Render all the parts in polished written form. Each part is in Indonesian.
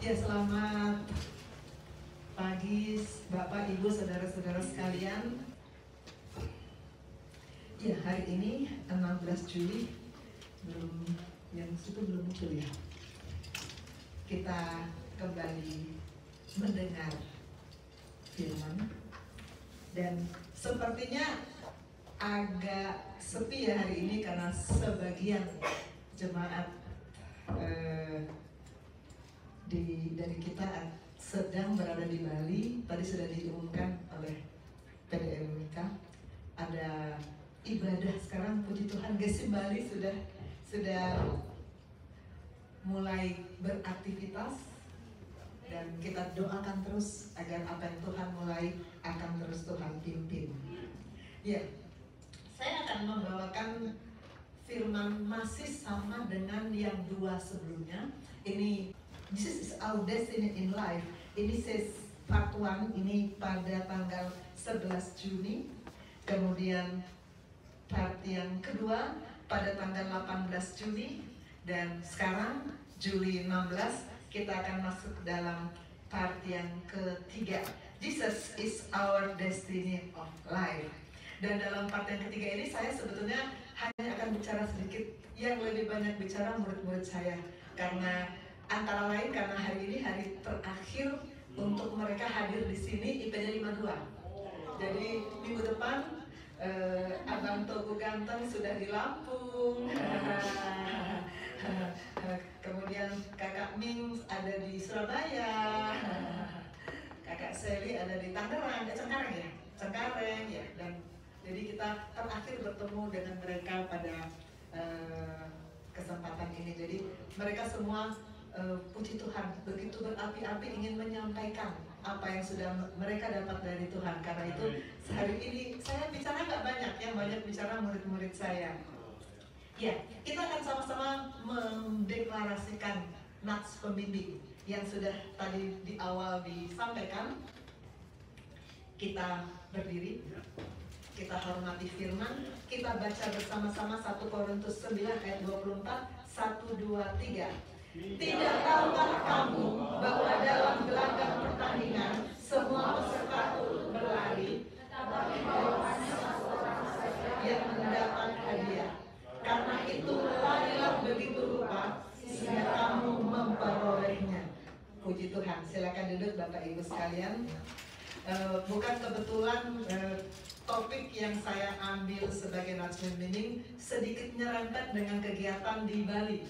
Ya, selamat pagi Bapak, Ibu, Saudara-saudara sekalian. Ya, hari ini 16 Juli, yang situ belum muncul ya. Kita kembali mendengar firman, dan sepertinya agak sepi ya hari ini karena sebagian jemaat dari kita sedang berada di Bali. Tadi sudah diumumkan oleh PDM Mika ada ibadah sekarang. Puji Tuhan, Gesim Bali sudah mulai beraktivitas, dan kita doakan terus agar apa yang Tuhan mulai akan terus Tuhan pimpin. Ya, saya akan membawakan firman masih sama dengan yang dua sebelumnya. This is our destiny in life. Ini says part 1, ini pada tanggal 11 Juni. Kemudian part yang kedua pada tanggal 18 Juni. Dan sekarang Juli 16 kita akan masuk dalam part yang ketiga. Jesus is our destiny of life. Dan dalam part yang ketiga ini saya sebetulnya hanya akan bicara sedikit. Yang lebih banyak bicara murid-murid saya, karena antara lain karena hari ini hari terakhir untuk mereka hadir di sini IP-nya 52. Jadi minggu depan Abang Togu Ganteng sudah di Lampung. Kemudian Kakak Ming ada di Surabaya. Kakak Sally ada di Tangerang, Cengkareng ya. Dan jadi kita terakhir bertemu dengan mereka pada kesempatan ini. Jadi mereka semua puji Tuhan, begitu berapi-api ingin menyampaikan apa yang sudah mereka dapat dari Tuhan. Karena itu hari ini saya bicara nggak banyak, yang banyak bicara murid-murid saya. Ya, kita akan sama-sama mendeklarasikan nats pembimbing yang sudah tadi di awal disampaikan. Kita berdiri, kita hormati firman, kita baca bersama-sama 1 Korintus 9 ayat 24, 1, 2, 3. Tidak tahukah kamu bahwa dalam gelanggang pertandingan semua peserta berlari, tetapi bahwa hanya satu orang saja yang mendapat hadiah. Karena itu larilah begitu rupa sehingga kamu memperolehnya. Puji Tuhan. Silakan duduk Bapak Ibu sekalian. Bukan kebetulan topik yang saya ambil sebagai nats pembimbing sedikit nyerempet dengan kegiatan di Bali.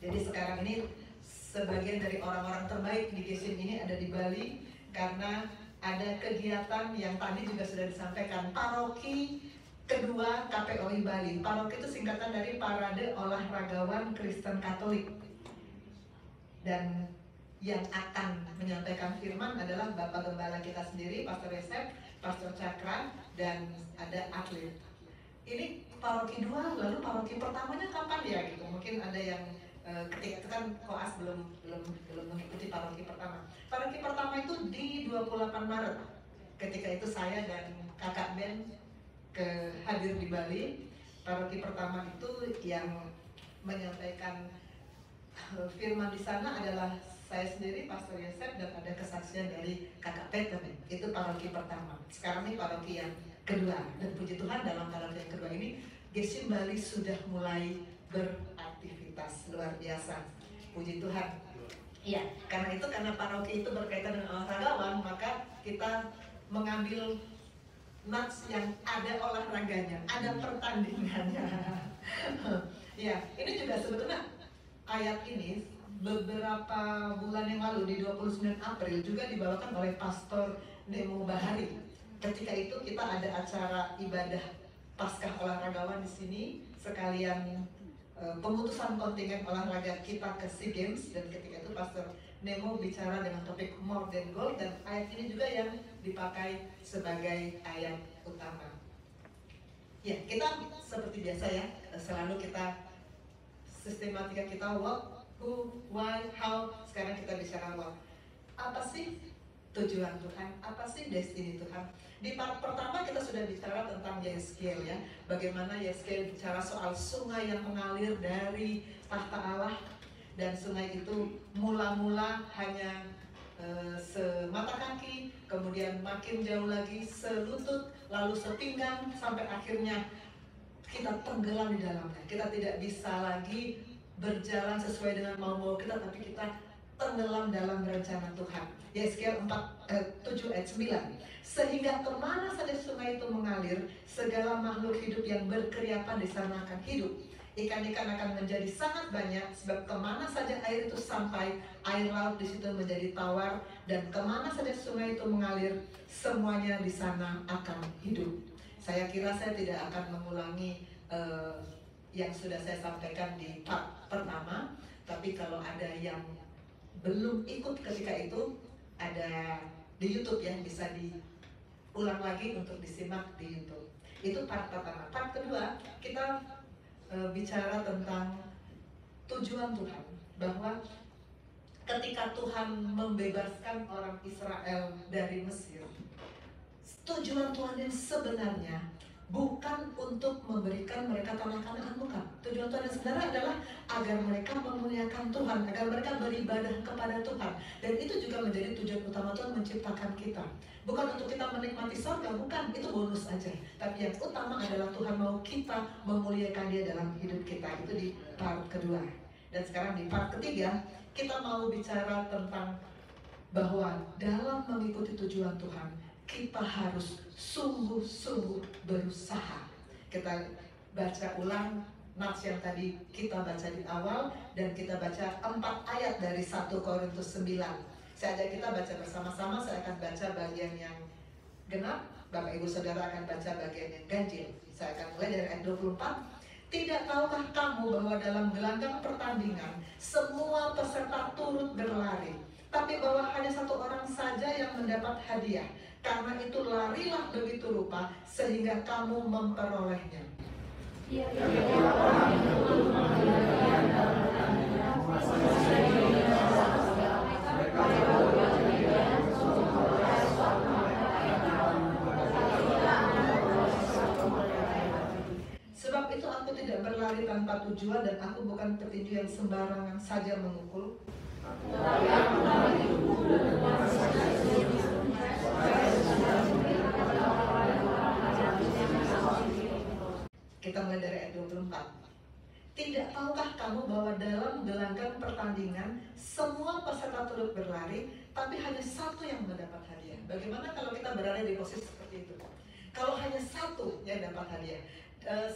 Jadi sekarang ini sebagian dari orang-orang terbaik di Gesim ini ada di Bali karena ada kegiatan yang tadi juga sudah disampaikan, paroki kedua KPOI Bali. Paroki itu singkatan dari Parade Olahragawan Kristen Katolik. Dan yang akan menyampaikan firman adalah Bapak Gembala kita sendiri, Pastor Yosef, Pastor Cakra, dan ada atlet. Ini paroki 2, lalu paroki pertamanya kapan ya gitu? Mungkin ada yang ketika itu kan koas belum mengikuti paroki pertama. Paroki pertama itu di 28 Maret. Ketika itu saya dan Kakak Ben hadir di Bali. Paroki pertama itu yang menyampaikan firman di sana adalah saya sendiri, Pastor Yosef, dan ada kesaksian dari Kakak Peter. Itu paroki pertama. Sekarang ini paroki yang kedua. Dan puji Tuhan dalam paroki yang kedua ini Gesim Bali sudah mulai beraktivitas luar biasa. Puji Tuhan. Iya, karena paroki itu berkaitan dengan olahragawan, maka kita mengambil nats yang ada olahraganya, ada pertandingannya. Ya, ini juga sebetulnya ayat ini beberapa bulan yang lalu di 29 April juga dibawakan oleh Pastor Nemo Bahari. Ketika itu kita ada acara ibadah Paskah olahragawan di sini, sekalian pemutusan kontingen olahraga kita ke SEA Games. Dan ketika itu Pastor Nemo bicara dengan topik More Than Gold, dan ayat ini juga yang dipakai sebagai ayat utama. Ya, kita seperti biasa ya, selalu kita sistematika kita what, who, why, how. Sekarang kita bicara what. Apa sih tujuan Tuhan? Apa sih destiny Tuhan? Di part pertama kita sudah bicara tentang Yeskiel ya. Bagaimana Yeskiel bicara soal sungai yang mengalir dari tahta Allah. dan sungai itu mula-mula hanya semata kaki, kemudian makin jauh lagi selutut, lalu sepinggang, sampai akhirnya kita tenggelam di dalamnya. Kita tidak bisa lagi berjalan sesuai dengan mau-mau kita, tapi kita tenggelam dalam rencana Tuhan. Yeskiel 7 ayat 9. Sehingga kemana saja sungai itu mengalir, segala makhluk hidup yang berkeriapan di sana akan hidup. Ikan-ikan akan menjadi sangat banyak, sebab kemana saja air itu sampai, air laut di situ menjadi tawar, dan kemana saja sungai itu mengalir, semuanya di sana akan hidup. Saya kira saya tidak akan mengulangi yang sudah saya sampaikan di part pertama, tapi kalau ada yang belum ikut ketika itu, ada di YouTube ya, bisa diulang lagi untuk disimak di YouTube. Itu part pertama. Part kedua, kita bicara tentang tujuan Tuhan, bahwa ketika Tuhan membebaskan orang Israel dari Mesir, tujuan Tuhan yang sebenarnya bukan untuk memberikan mereka tanah Kanaan, bukan. Tujuan Tuhan yang sebenarnya adalah agar mereka memuliakan Tuhan, agar mereka beribadah kepada Tuhan. Dan itu juga menjadi tujuan utama Tuhan menciptakan kita. Bukan untuk kita menikmati surga, bukan, itu bonus aja. Tapi yang utama adalah Tuhan mau kita memuliakan Dia dalam hidup kita. Itu di part kedua. Dan sekarang di part ketiga, kita mau bicara tentang bahwa dalam mengikuti tujuan Tuhan, kita harus sungguh-sungguh berusaha. Kita baca ulang nats yang tadi kita baca di awal, dan kita baca 4 ayat dari 1 Korintus 9. Saya ajak kita baca bersama-sama. Saya akan baca bagian yang genap, Bapak Ibu Saudara akan baca bagian yang ganjil. Saya akan mulai dari ayat 24. Tidak tahukah kamu bahwa dalam gelanggang pertandingan semua peserta turut berlari, tapi bahwa hanya satu orang saja yang mendapat hadiah? Karena itu larilah begitu rupa sehingga kamu memperolehnya. Sebab itu aku tidak berlari tanpa tujuan, dan aku bukan petinju yang sembarangan saja memukul. Kita mulai dari ayat 24. Tidak tahukah kamu bahwa dalam gelanggang pertandingan semua peserta turut berlari, tapi hanya satu yang mendapat hadiah? Bagaimana kalau kita berada di posisi seperti itu? Kalau hanya satu yang dapat hadiah.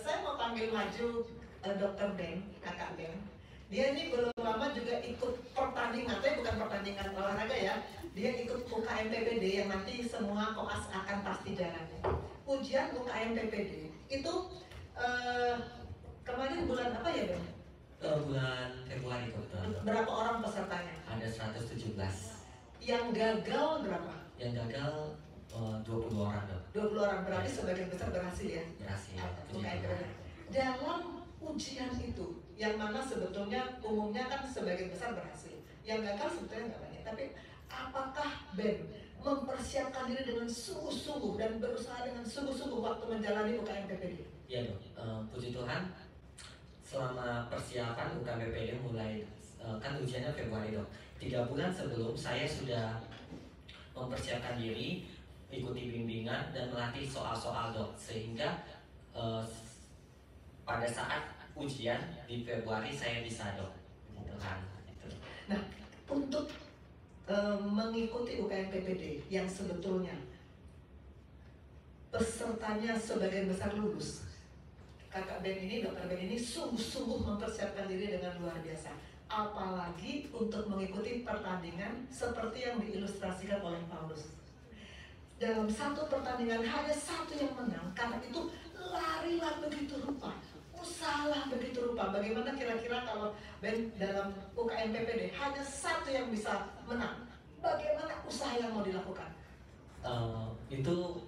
Saya mau panggil maju Dr. Ben, kakak Ben. Dia ini belum lama juga ikut pertandingan, tapi bukan pertandingan olahraga ya. Dia ikut UKM PPD yang nanti semua koas akan pasti jalannya. Ujian UKM PPD itu kemarin bulan apa ya, Ben? Bulan Februari kebetulan. Berapa orang pesertanya? Ada 117. Yang gagal berapa? Yang gagal 20 orang dok. 20 orang, berarti sebagian besar berhasil ya? Berhasil. UKM PPD. Dalam ujian itu, yang mana sebetulnya umumnya kan sebagian besar berhasil, yang gagal sebetulnya nggak banyak. Tapi apakah Ben mempersiapkan diri dengan sungguh-sungguh dan berusaha dengan sungguh-sungguh waktu menjalani UKM PPD? Iya dok, puji Tuhan, selama persiapan UKM PPD mulai, kan ujiannya Februari dok. 3 bulan sebelum saya sudah mempersiapkan diri, ikuti bimbingan dan melatih soal-soal dok, sehingga pada saat ujian di Februari saya bisa dok. Puji Tuhan. Nah, untuk mengikuti UKM PPD yang sebetulnya pesertanya sebagian besar lulus, kakak Ben ini, dokter Ben ini sungguh-sungguh mempersiapkan diri dengan luar biasa. Apalagi untuk mengikuti pertandingan seperti yang diilustrasikan oleh Paulus. Dalam satu pertandingan hanya satu yang menang, karena itu larilah begitu rupa, usahalah begitu rupa. Bagaimana kira-kira kalau Ben dalam UKM PPD hanya satu yang bisa menang? Bagaimana usaha yang mau dilakukan? Itu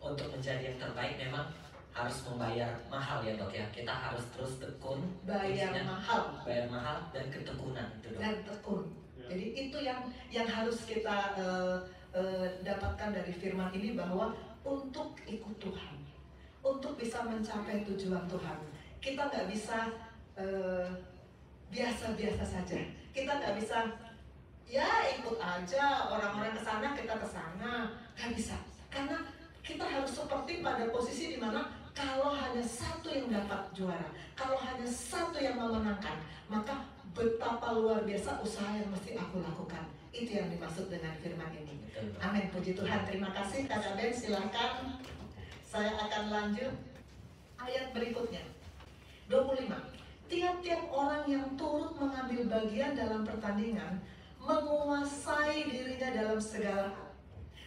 untuk menjadi yang terbaik memang harus membayar mahal ya dok ya. Kita harus terus tekun, bayar mahal dan ketekunan itu dok. Dan tekun. Jadi itu yang harus kita dapatkan dari firman ini, bahwa untuk ikut Tuhan, untuk bisa mencapai tujuan Tuhan, kita nggak bisa biasa-biasa saja. Kita nggak bisa ya ikut aja orang-orang ke sana kita ke sana, nggak bisa. Karena kita harus seperti pada posisi di mana kalau hanya satu yang dapat juara, kalau hanya satu yang memenangkan, maka betapa luar biasa usaha yang mesti aku lakukan. Itu yang dimaksud dengan firman ini. Amin, puji Tuhan. Terima kasih Kakak Ben, silahkan. Saya akan lanjut ayat berikutnya 25. Tiap-tiap orang yang turut mengambil bagian dalam pertandingan menguasai dirinya dalam segala hal.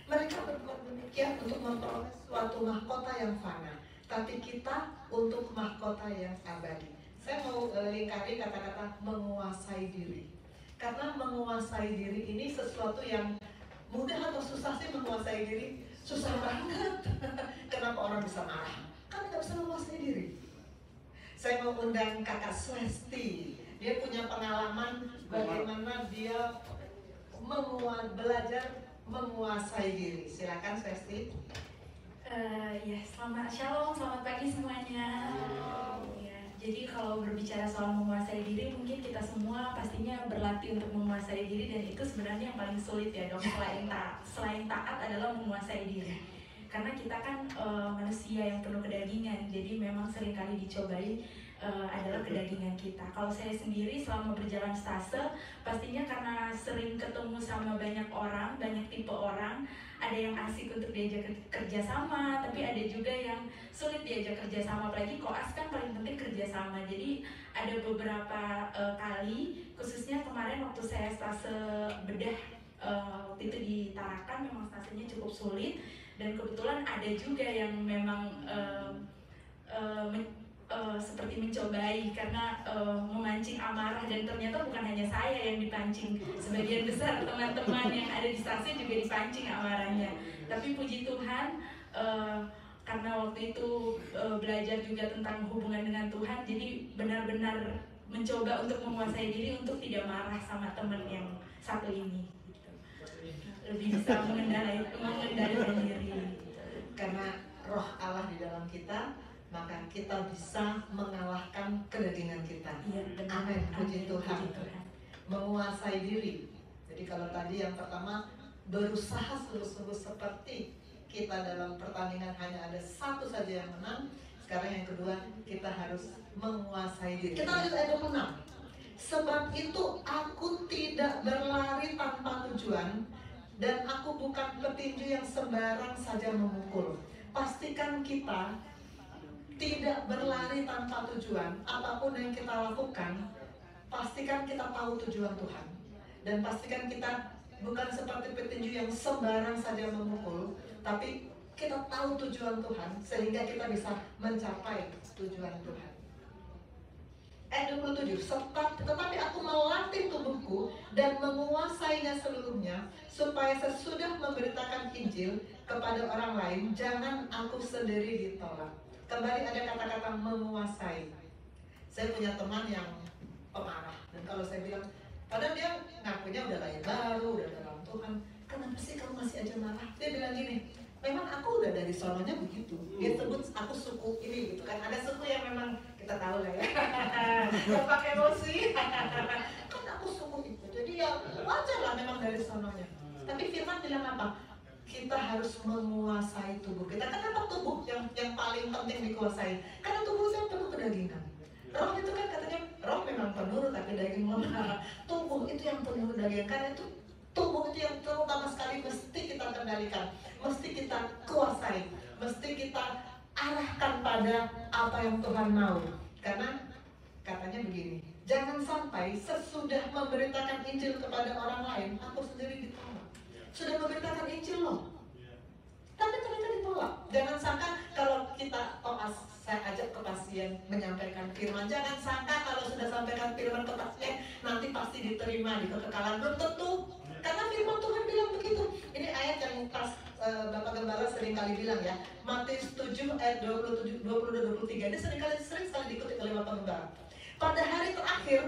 Mereka berbuat demikian untuk memperoleh suatu mahkota yang fana, tapi kita untuk mahkota yang abadi. Saya mau lingkari kata-kata menguasai diri. Karena menguasai diri ini sesuatu yang mudah atau susah sih menguasai diri? Susah banget. Kenapa orang bisa marah? Kan nggak bisa menguasai diri. Saya mau undang Kakak Swesti. Dia punya pengalaman bagaimana dia belajar menguasai diri. Silakan Swesti. Ya, shalom, selamat pagi semuanya. Ya, jadi kalau berbicara soal menguasai diri, mungkin kita semua pastinya berlatih untuk menguasai diri, dan itu sebenarnya yang paling sulit ya dok. Selain taat adalah menguasai diri. Karena kita kan manusia yang penuh kedagingan, jadi memang seringkali dicobai adalah kedagingan kita. Kalau saya sendiri selama berjalan stase, pastinya karena sering ketemu sama banyak orang, banyak tipe orang, ada yang asik untuk diajak kerjasama, tapi ada juga yang sulit diajak kerjasama. Apalagi koas kan paling penting kerjasama. Jadi ada beberapa kali, khususnya kemarin waktu saya stase bedah waktu itu di Tarakan, memang stasenya cukup sulit, dan kebetulan ada juga yang memang seperti mencobai karena memancing amarah, dan ternyata bukan hanya saya yang dipancing, sebagian besar teman-teman yang ada di stasiun juga dipancing amarahnya. Tapi puji Tuhan, karena waktu itu belajar juga tentang hubungan dengan Tuhan, jadi benar-benar mencoba untuk menguasai diri untuk tidak marah sama teman yang satu ini gitu. Lebih bisa mengendalikan diri. Karena roh Allah di dalam kita, maka kita bisa mengalahkan kedagingan kita. Amin, puji Tuhan. Menguasai diri. Jadi kalau tadi yang pertama berusaha sungguh-sungguh seperti kita dalam pertandingan hanya ada satu saja yang menang. Sekarang yang kedua, kita harus menguasai diri. Kita lanjut ayat 26. Sebab itu aku tidak berlari tanpa tujuan, dan aku bukan petinju yang sembarang saja memukul. Pastikan kita tidak berlari tanpa tujuan. Apapun yang kita lakukan, pastikan kita tahu tujuan Tuhan. Dan pastikan kita bukan seperti petinju yang sembarang saja memukul, tapi kita tahu tujuan Tuhan, sehingga kita bisa mencapai tujuan Tuhan. Ayat 27, tetapi aku melatih tubuhku dan menguasainya seluruhnya, supaya sesudah memberitakan Injil kepada orang lain, jangan aku sendiri ditolak. Kembali ada kata-kata menguasai. Saya punya teman yang pemarah, dan kalau saya bilang, padahal dia ngakunya udah lahir baru, udah dalam Tuhan, kenapa sih kamu masih aja marah? Dia bilang gini, memang aku udah dari sononya begitu. Dia sebut aku suku ini gitu kan. Ada suku yang memang kita tahu lah ya, gak pakai emosi. Kan aku suku itu, jadi ya wajar lah memang dari sononya. Tapi Firman bilang apa? Kita harus menguasai tubuh kita. Kenapa tubuh yang paling penting dikuasai? Karena tubuh saya penuh kedagingan. Roh itu kan katanya, roh memang penurut tapi daging lemah. Tubuh itu yang penuh daging. Karena itu tubuh itu yang terutama sekali mesti kita kendalikan, mesti kita kuasai, mesti kita arahkan pada apa yang Tuhan mau. Karena katanya begini, jangan sampai sesudah memberitakan Injil kepada orang lain, aku sendiri ditolak. Sudah memberitakan Injil loh, tapi ternyata ditolak. Jangan sangka kalau kita saya ajak ke pasien menyampaikan firman, jangan sangka kalau sudah sampaikan firman ke pasien nanti pasti diterima di kekekalan. Belum tentu. Karena firman Tuhan bilang begitu. Ini ayat yang pas Bapak Gembala sering kali bilang ya, Matius 7 ayat 27, 20 dan 23. Ini sering sekali diikuti oleh Bapak Gembala. Pada hari terakhir,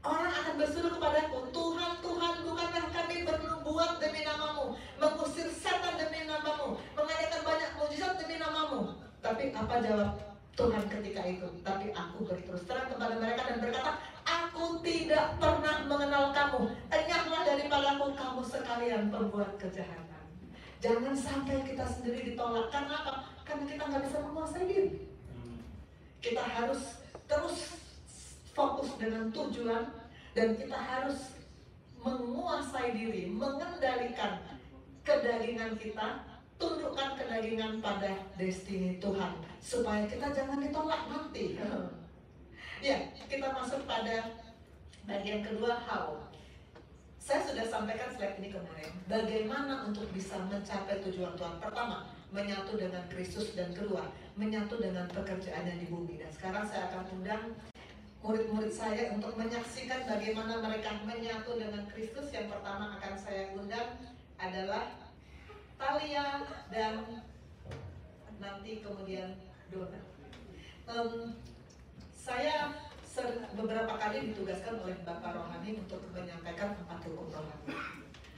orang akan berseru kepadaku, Tuhan, Tuhan, bukankah kami bernubuat demi namamu, mengusir setan demi namamu, mengadakan banyak mujizat demi namamu? Tapi apa jawab Tuhan ketika itu? Tapi aku berterus terang kepada mereka dan berkata, aku tidak tidak pernah mengenal kamu. Enyahlah daripadaku kamu sekalian pembuat kejahatan. Jangan sampai kita sendiri ditolak. Karena apa? Karena kita nggak bisa menguasai diri. Kita harus terus fokus dengan tujuan, dan kita harus menguasai diri, mengendalikan kedagingan kita, tundukkan kedagingan pada destiny Tuhan, supaya kita jangan ditolak nanti. Ya, kita masuk pada bagian kedua, how. Saya sudah sampaikan slide ini kemarin. Bagaimana untuk bisa mencapai tujuan Tuhan? Pertama, menyatu dengan Kristus, dan kedua, menyatu dengan pekerjaannya di bumi. Dan sekarang saya akan undang murid-murid saya untuk menyaksikan bagaimana mereka menyatu dengan Kristus. Yang pertama akan saya undang adalah Talia dan nanti kemudian Dona. Saya beberapa kali ditugaskan oleh Bapak Rohani untuk menyampaikan 4 hukum rohani.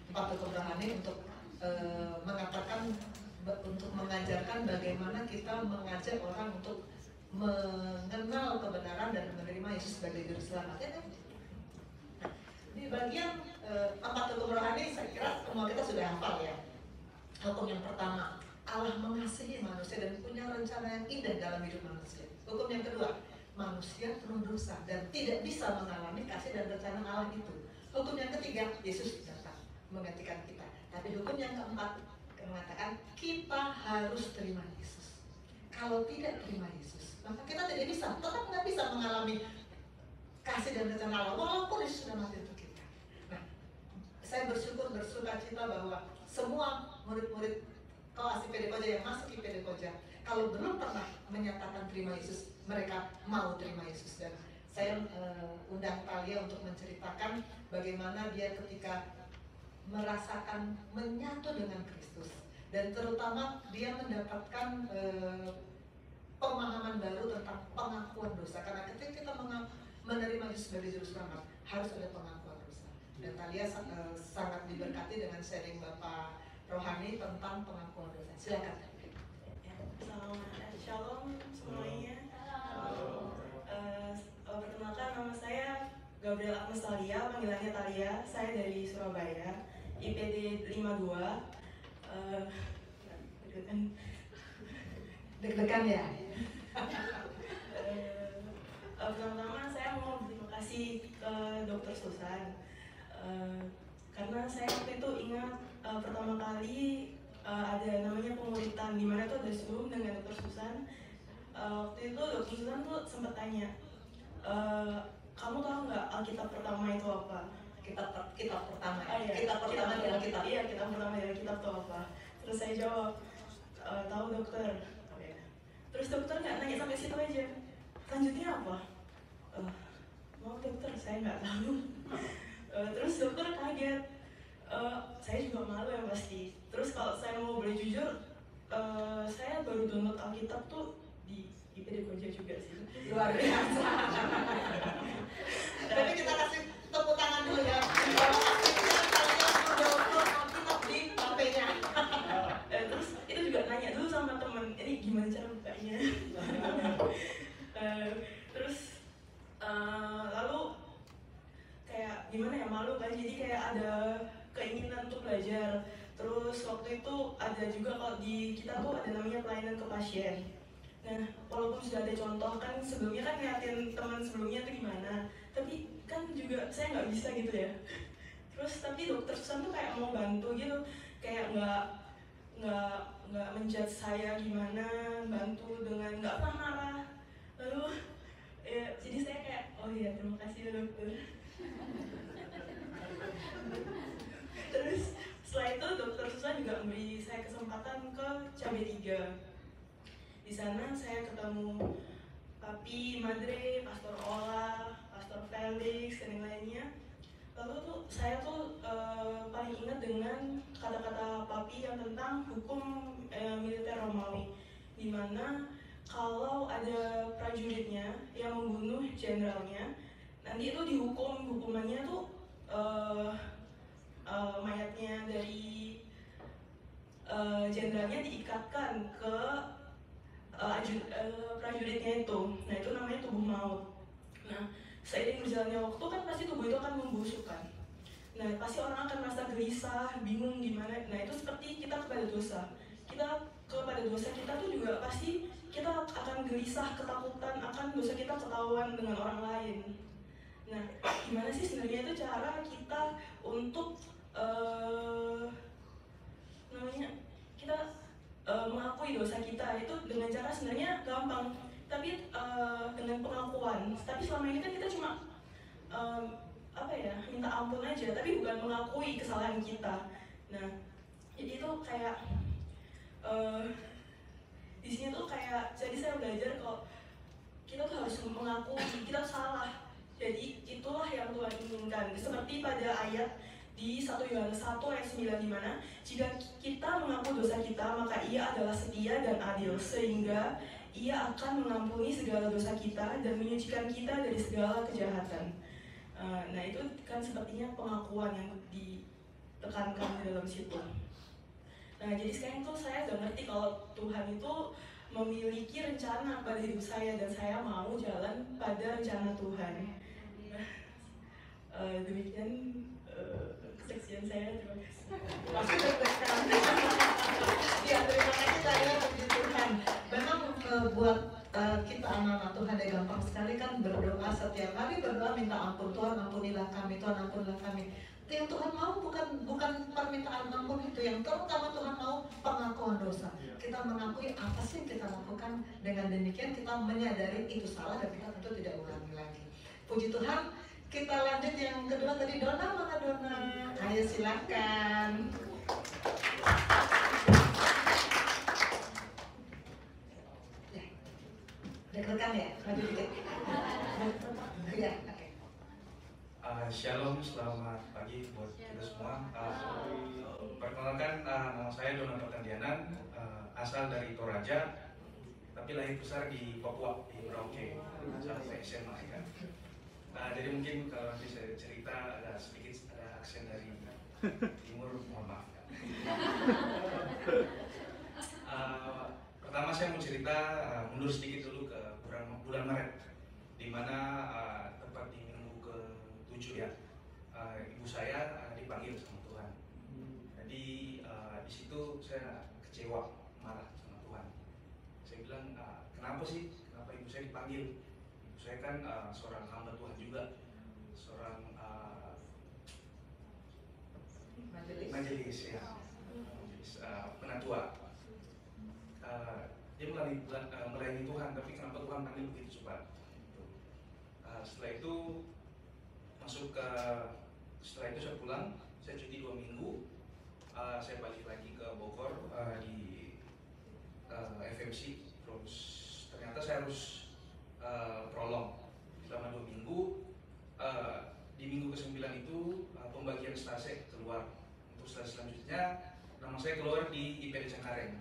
4 hukum rohani untuk mengatakan, untuk mengajarkan bagaimana kita mengajak orang untuk mengenal kebenaran dan menerima Yesus sebagai juru selamat. Ya, kan? Di bagian 4 hukum rohani saya kira semua kita sudah hafal ya. Hukum yang pertama, Allah mengasihi manusia dan punya rencana yang indah dalam hidup manusia. Hukum yang kedua, manusia penuh dosa dan tidak bisa mengalami kasih dan rencana Allah itu. Hukum yang ketiga, Yesus datang menggantikan kita. Tapi hukum yang keempat mengatakan kita harus terima Yesus. Kalau tidak terima Yesus, maka kita tidak bisa, tetap nggak bisa mengalami kasih dan rencana Allah walaupun Yesus sudah mati untuk kita. Nah, saya bersuka cita bahwa semua murid-murid kelas IPD Koja yang masuk IPD Koja, kalau belum pernah menyatakan terima Yesus, mereka mau terima Yesus. Dan saya undang Talia untuk menceritakan bagaimana dia ketika merasakan menyatu dengan Kristus, dan terutama dia mendapatkan pemahaman baru tentang pengakuan dosa. Karena ketika kita menerima Yesus sebagai juru selamat, harus ada pengakuan dosa. Dan Talia sangat diberkati dengan sharing Bapak Rohani tentang pengakuan dosa. Silakan. Shalom semuanya. Perkenalkan, nama saya Gabriel Agnes Talia, panggilannya Talia. Saya dari Surabaya, IPD 52. Deg-degan ya? Pertama-tama saya mau berterima kasih ke Dr. Susan, karena saya waktu itu ingat pertama kali ada namanya pemuritan, di mana tuh ada Zoom dengan Dr. Susan. Waktu itu Dr. Susan tuh sempat tanya, kamu tahu nggak Alkitab pertama itu apa? Kitab pertama. Iya. Kitab pertama dalam kitab. Iya, kitab pertama dalam kitab itu apa? Terus saya jawab, tahu dokter. Terus dokter nggak nanya sampai situ aja. Selanjutnya apa? Maaf dokter, saya nggak tahu. Terus dokter kaget. Saya juga malu ya pasti. Terus kalau saya mau boleh jujur, saya baru download Alkitab tuh di IPD Koja juga sih. Luar biasa. Tapi kita kasih tepuk tangan dulu ya. Kalian mendownload Alkitab di HP-nya. Terus itu juga nanya dulu sama temen, ini gimana cara bukanya? Terus lalu kayak gimana ya, malu kan, jadi kayak ada keinginan untuk belajar. Terus waktu itu ada juga kalau di kita tuh ada namanya pelayanan ke pasien. Nah, walaupun sudah ada contoh kan sebelumnya kan ngeliatin teman sebelumnya tuh gimana, tapi kan juga saya nggak bisa gitu ya. Terus tapi dokter Susan tuh kayak mau bantu gitu, kayak nggak menjudge saya gimana, bantu dengan nggak pernah marah. Lalu ya, jadi saya kayak oh iya terima kasih ya dokter. Terus setelah itu dokter Susan juga memberi saya kesempatan ke CB3. Di sana saya ketemu Papi, Madre, Pastor Ola, Pastor Felix, dan yang lainnya. Lalu tuh saya tuh paling ingat dengan kata-kata Papi yang tentang hukum militer Romawi, di mana kalau ada prajuritnya yang membunuh jenderalnya, nanti itu dihukum, hukumannya tuh mayatnya dari jenderalnya diikatkan ke prajuritnya itu. Nah itu namanya tubuh maut. Nah seiring berjalannya waktu kan pasti tubuh itu akan membusuk kan. Nah, pasti orang akan merasa gelisah, bingung gimana. Nah, itu seperti kita kepada dosa. Kita kepada dosa kita tuh juga pasti kita akan gelisah, ketakutan akan dosa kita ketahuan dengan orang lain. Nah, gimana sih sebenarnya itu cara kita untuk kita mengakui dosa kita itu dengan cara sebenarnya gampang, tapi dengan pengakuan. Tapi selama ini kan kita cuma minta ampun aja, tapi bukan mengakui kesalahan kita. Nah, jadi itu kayak di sini tuh kayak jadi saya belajar kalau kita tuh harus mengakui kita salah. Jadi itulah yang Tuhan inginkan. Seperti pada ayat di 1 Yohanes 1 ayat 9 di mana jika kita mengaku dosa kita maka Ia adalah setia dan adil sehingga Ia akan mengampuni segala dosa kita dan menyucikan kita dari segala kejahatan. Nah itu kan sepertinya pengakuan yang ditekankan di dalam situ. Nah jadi sekarang tuh saya udah ngerti kalau Tuhan itu memiliki rencana pada hidup saya dan saya mau jalan pada rencana Tuhan. Demikian kesaksian saya. Terima kasih. Pasti deg-degan. Ya, terima kasih saya, puji Tuhan. Memang buat kita anak-anak Tuhan ya gampang sekali kan berdoa setiap hari, berdoa minta ampun, Tuhan ampunilah kami, Tuhan ampunilah kami. Yang Tuhan mau bukan permintaan ampun itu, yang terutama Tuhan mau pengakuan dosa. Kita mengakui apa sih yang kita lakukan, dengan demikian kita menyadari itu salah dan kita tentu tidak ulangi lagi. Puji Tuhan. Kita lanjut yang kedua tadi, Dona, mana Dona? Ayo silakan. Ya, deg-degan ya, maju dikit. Ya, oke. Shalom, selamat pagi buat kita semua. Perkenalkan, nama saya Dona Pertandianan, asal dari Toraja, tapi lahir besar di Papua, di Merauke, sampai SMA kan. Jadi mungkin kalau nanti saya cerita ada aksen dari timur, mohon maaf. Pertama saya mau cerita mundur sedikit dulu ke bulan Maret, di mana tepat di minggu ke-7 ya, ibu saya dipanggil sama Tuhan. Jadi di situ saya kecewa, marah sama Tuhan. Saya bilang, kenapa ibu saya dipanggil? Saya kan seorang hamba Tuhan juga, seorang majelis ya, penatua. Dia melayani Tuhan, tapi kenapa Tuhan panggil begitu cepat? Setelah itu setelah itu saya pulang, saya cuti 2 minggu, saya balik lagi ke Bogor di FMC, terus ternyata saya harus prolong selama 2 minggu. Di minggu ke-9 itu pembagian stase keluar. Untuk stase selanjutnya nama saya keluar di IPD Cengkareng.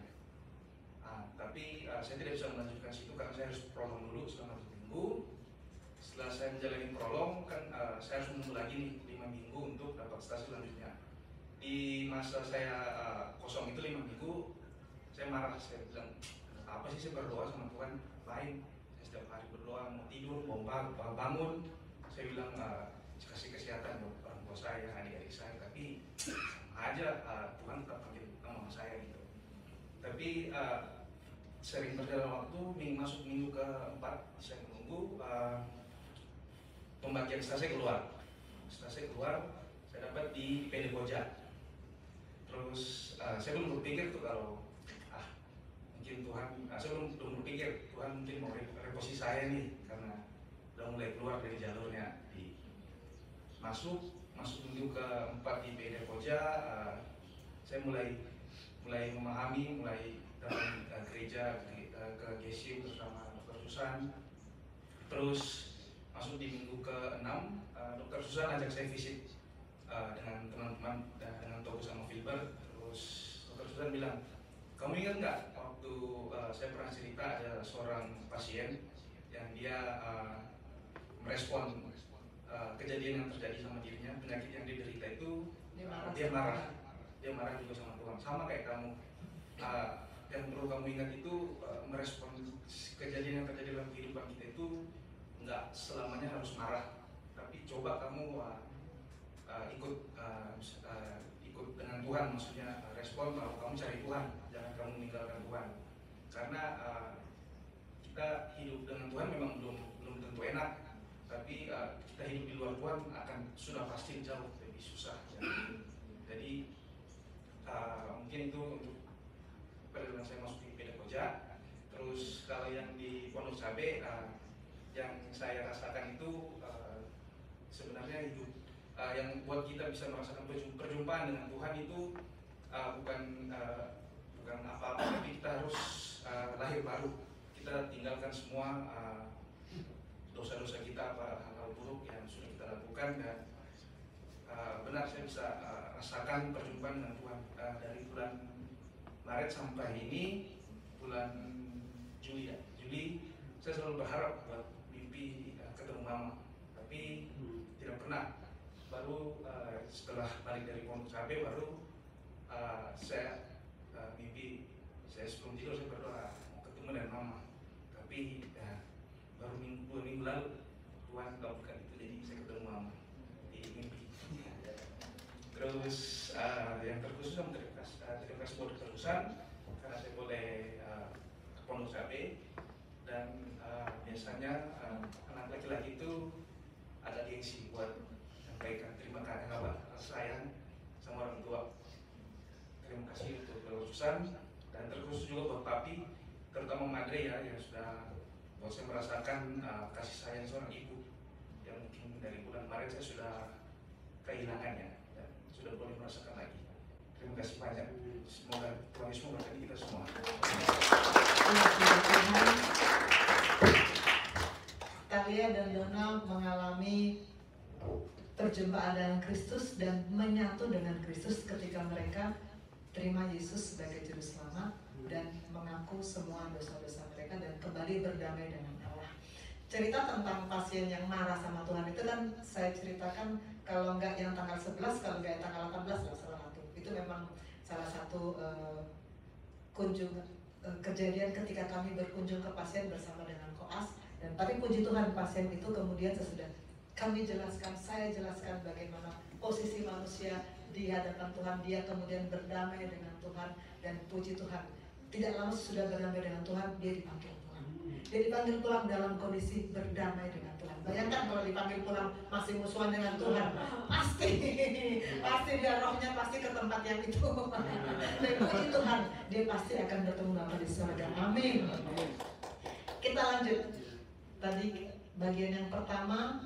Tapi saya tidak bisa melanjutkan situ karena saya harus prolong dulu selama 2 minggu. Setelah saya menjalani prolong kan saya harus menunggu lagi nih 5 minggu untuk dapat stase selanjutnya. Di masa saya kosong itu 5 minggu, saya marah. Saya bilang, apa sih saya berdoa sama Tuhan lain? Setiap hari berdoa, mau tidur, mau bangun, saya bilang kasih kesehatan buat orang tua saya, adik-adik saya, tapi sama aja Tuhan tetap panggil nama saya gitu. Tapi sering berjalan waktu, masuk minggu ke-4, saya menunggu pembagian stase keluar. Stase keluar, saya dapat di PD Koja. Terus saya belum berpikir tuh kalau mungkin Tuhan, saya belum berpikir Tuhan mungkin mau reposisi saya nih karena udah mulai keluar dari jalurnya. Masuk minggu ke-4 di PD Koja, saya mulai memahami, mulai datang gereja ke Gesim bersama Dr. Susan. Terus masuk di minggu ke-6, Dr. Susan ajak saya visit dengan teman-teman dan dengan Togo sama Filbert. Terus Dr. Susan bilang, kamu ingat nggak waktu saya pernah cerita ada seorang pasien yang dia merespon kejadian yang terjadi sama dirinya, penyakit yang diderita itu, dia marah juga sama Tuhan, sama kayak kamu. Yang perlu kamu ingat itu merespon kejadian yang terjadi dalam kehidupan kita itu nggak selamanya harus marah, tapi coba kamu ikut dengan Tuhan, maksudnya respon kalau kamu cari Tuhan, jangan kamu meninggalkan Tuhan. Karena kita hidup dengan Tuhan memang belum tentu enak, tapi kita hidup di luar Tuhan sudah pasti jauh lebih susah. Jadi mungkin itu untuk perjalanan saya masuk di Pedagoja. Terus kalau yang di Pondok Cabe, yang saya rasakan itu sebenarnya hidup yang buat kita bisa merasakan perjumpaan dengan Tuhan itu bukan apa-apa, tapi kita harus lahir baru. Kita tinggalkan semua dosa-dosa kita, hal-hal buruk yang sudah kita lakukan, dan benar saya bisa rasakan perjumpaan dengan Tuhan dari bulan Maret sampai ini bulan Juli saya selalu berharap buat mimpi ketemu Mama, tapi tidak pernah. Baru setelah balik dari Pondok Cabe baru saya mimpi, saya sebelum tidur saya berdoa mau ketemu dengan Mama, tapi baru 2 minggu lalu Tuhan kabulkan itu, jadi saya ketemu Mama di mimpi. Terus yang terkhusus sama terima kasih buat keterusan karena saya boleh ke Pondok Cabe, dan biasanya anak laki-laki itu ada gengsi buat menyampaikan terima kasih, sayang sama orang tua. Terima kasih untuk keterusan, dan terkhusus juga buat papi, terutama Madre ya, yang sudah buat saya merasakan kasih sayang seorang ibu yang mungkin dari bulan Maret saya sudah kehilangannya dan sudah boleh merasakan lagi. Terima kasih banyak. Semoga Tuhan Yesus memberkati kita semua. Talia dan Donald mengalami perjumpaan dengan Kristus dan menyatu dengan Kristus ketika mereka terima Yesus sebagai Juru Selamat dan mengaku semua dosa-dosa mereka dan kembali berdamai dengan Allah. Cerita tentang pasien yang marah sama Tuhan itu kan saya ceritakan, kalau enggak yang tanggal 11, kalau enggak yang tanggal 18 lah salah satu. Itu memang salah satu kejadian ketika kami berkunjung ke pasien bersama dengan koas, dan tapi puji Tuhan pasien itu kemudian sesudah kami jelaskan, saya jelaskan bagaimana posisi manusia di hadapan Tuhan, dia kemudian berdamai dengan Tuhan, dan puji Tuhan tidak lama sudah berdamai dengan Tuhan, dia dipanggil pulang. Dia dipanggil pulang dalam kondisi berdamai dengan Tuhan. Bayangkan kalau dipanggil pulang masih musuhan dengan Tuhan, pasti dia rohnya pasti ke tempat yang itu. Dan puji Tuhan, dia pasti akan bertemu Bapa di surga. Amin. Kita lanjut. Tadi bagian yang pertama,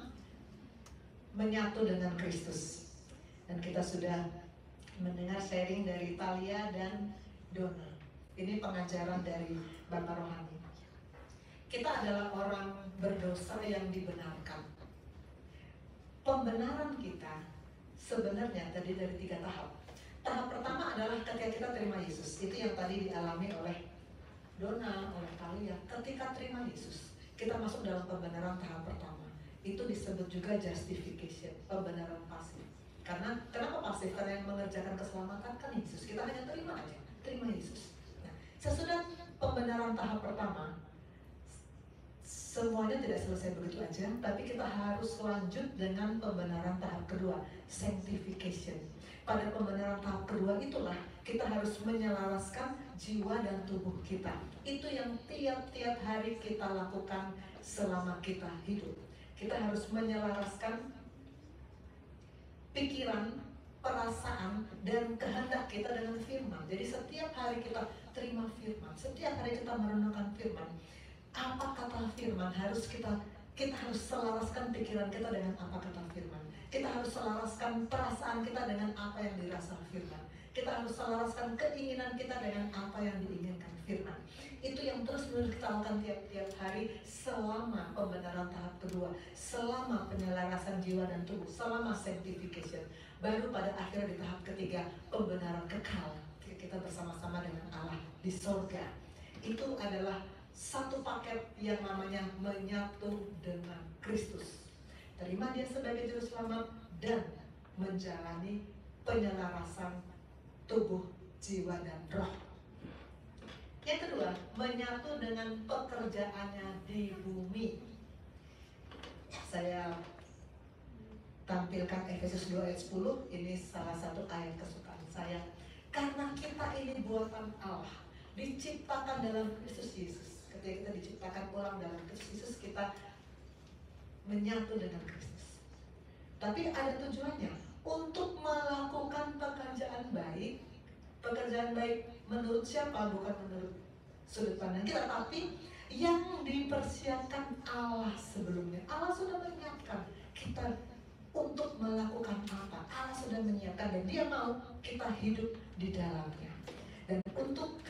menyatu dengan Kristus. Dan kita sudah mendengar sharing dari Talia dan Dona. Ini pengajaran dari Bapak Rohani. Kita adalah orang berdosa yang dibenarkan. Pembenaran kita sebenarnya tadi dari 3 tahap. Tahap pertama adalah ketika kita terima Yesus. Itu yang tadi dialami oleh Dona, oleh Talia. Ketika terima Yesus, kita masuk dalam pembenaran tahap pertama. Itu disebut juga justification, pembenaran pasif. Karena kenapa pasif? Karena yang mengerjakan keselamatan kan Yesus. Kita hanya terima aja, terima Yesus. Nah, sesudah pembenaran tahap pertama, semuanya tidak selesai begitu aja, tapi kita harus lanjut dengan pembenaran tahap kedua, sanctification. Pada pembenaran tahap kedua itulah kita harus menyelaraskan jiwa dan tubuh kita. Itu yang tiap-tiap hari kita lakukan selama kita hidup. Kita harus menyelaraskan pikiran, perasaan, dan kehendak kita dengan firman. Jadi setiap hari kita terima firman, setiap hari kita merenungkan firman. Apa kata firman harus kita harus selaraskan pikiran kita dengan apa kata firman. Kita harus selaraskan perasaan kita dengan apa yang dirasa firman. Kita harus selaraskan keinginan kita dengan apa yang diinginkan firman. Itu yang terus-menerus kita lakukan tiap-tiap hari selama pembenaran tahap kedua, selama penyelarasan jiwa dan tubuh, selama sanctification. Baru pada akhirnya di tahap ketiga, pembenaran kekal. Kita bersama-sama dengan Allah di surga. Itu adalah satu paket yang namanya menyatu dengan Kristus. Terima dia sebagai juru selamat dan menjalani penyelarasan tubuh, jiwa, dan roh. Yang kedua, menyatu dengan pekerjaannya di bumi. saya tampilkan Efesus 2 ayat 10. Ini salah satu ayat kesukaan saya. Karena kita ini buatan Allah, diciptakan dalam Kristus Yesus. Ketika kita diciptakan ulang dalam Kristus Yesus, kita menyatu dengan Kristus. Tapi ada tujuannya, untuk melakukan pekerjaan baik. Pekerjaan baik menurut siapa? Bukan menurut sudut pandang kita, tapi yang dipersiapkan Allah sebelumnya. Allah sudah menyiapkan kita untuk melakukan apa. Allah sudah menyiapkan dan Dia mau kita hidup di dalamnya. Dan untuk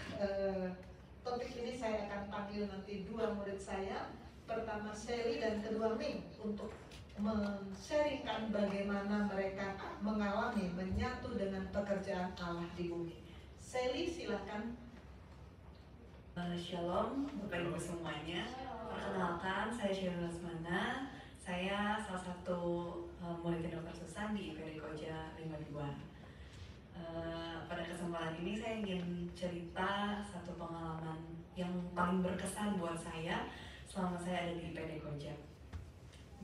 topik ini saya akan panggil nanti dua murid saya. Pertama Sally dan kedua Ming, untuk men-sharingkan bagaimana mereka mengalami menyatu dengan pekerjaan Allah di bumi. Sally, silahkan. Shalom Bapak Ibu semuanya. Perkenalkan, saya Shalom Lasmana. Saya salah satu murid Dr. Susan di IPD Koja 52. Pada kesempatan ini saya ingin cerita satu pengalaman yang paling berkesan buat saya selama saya ada di IPD Koja.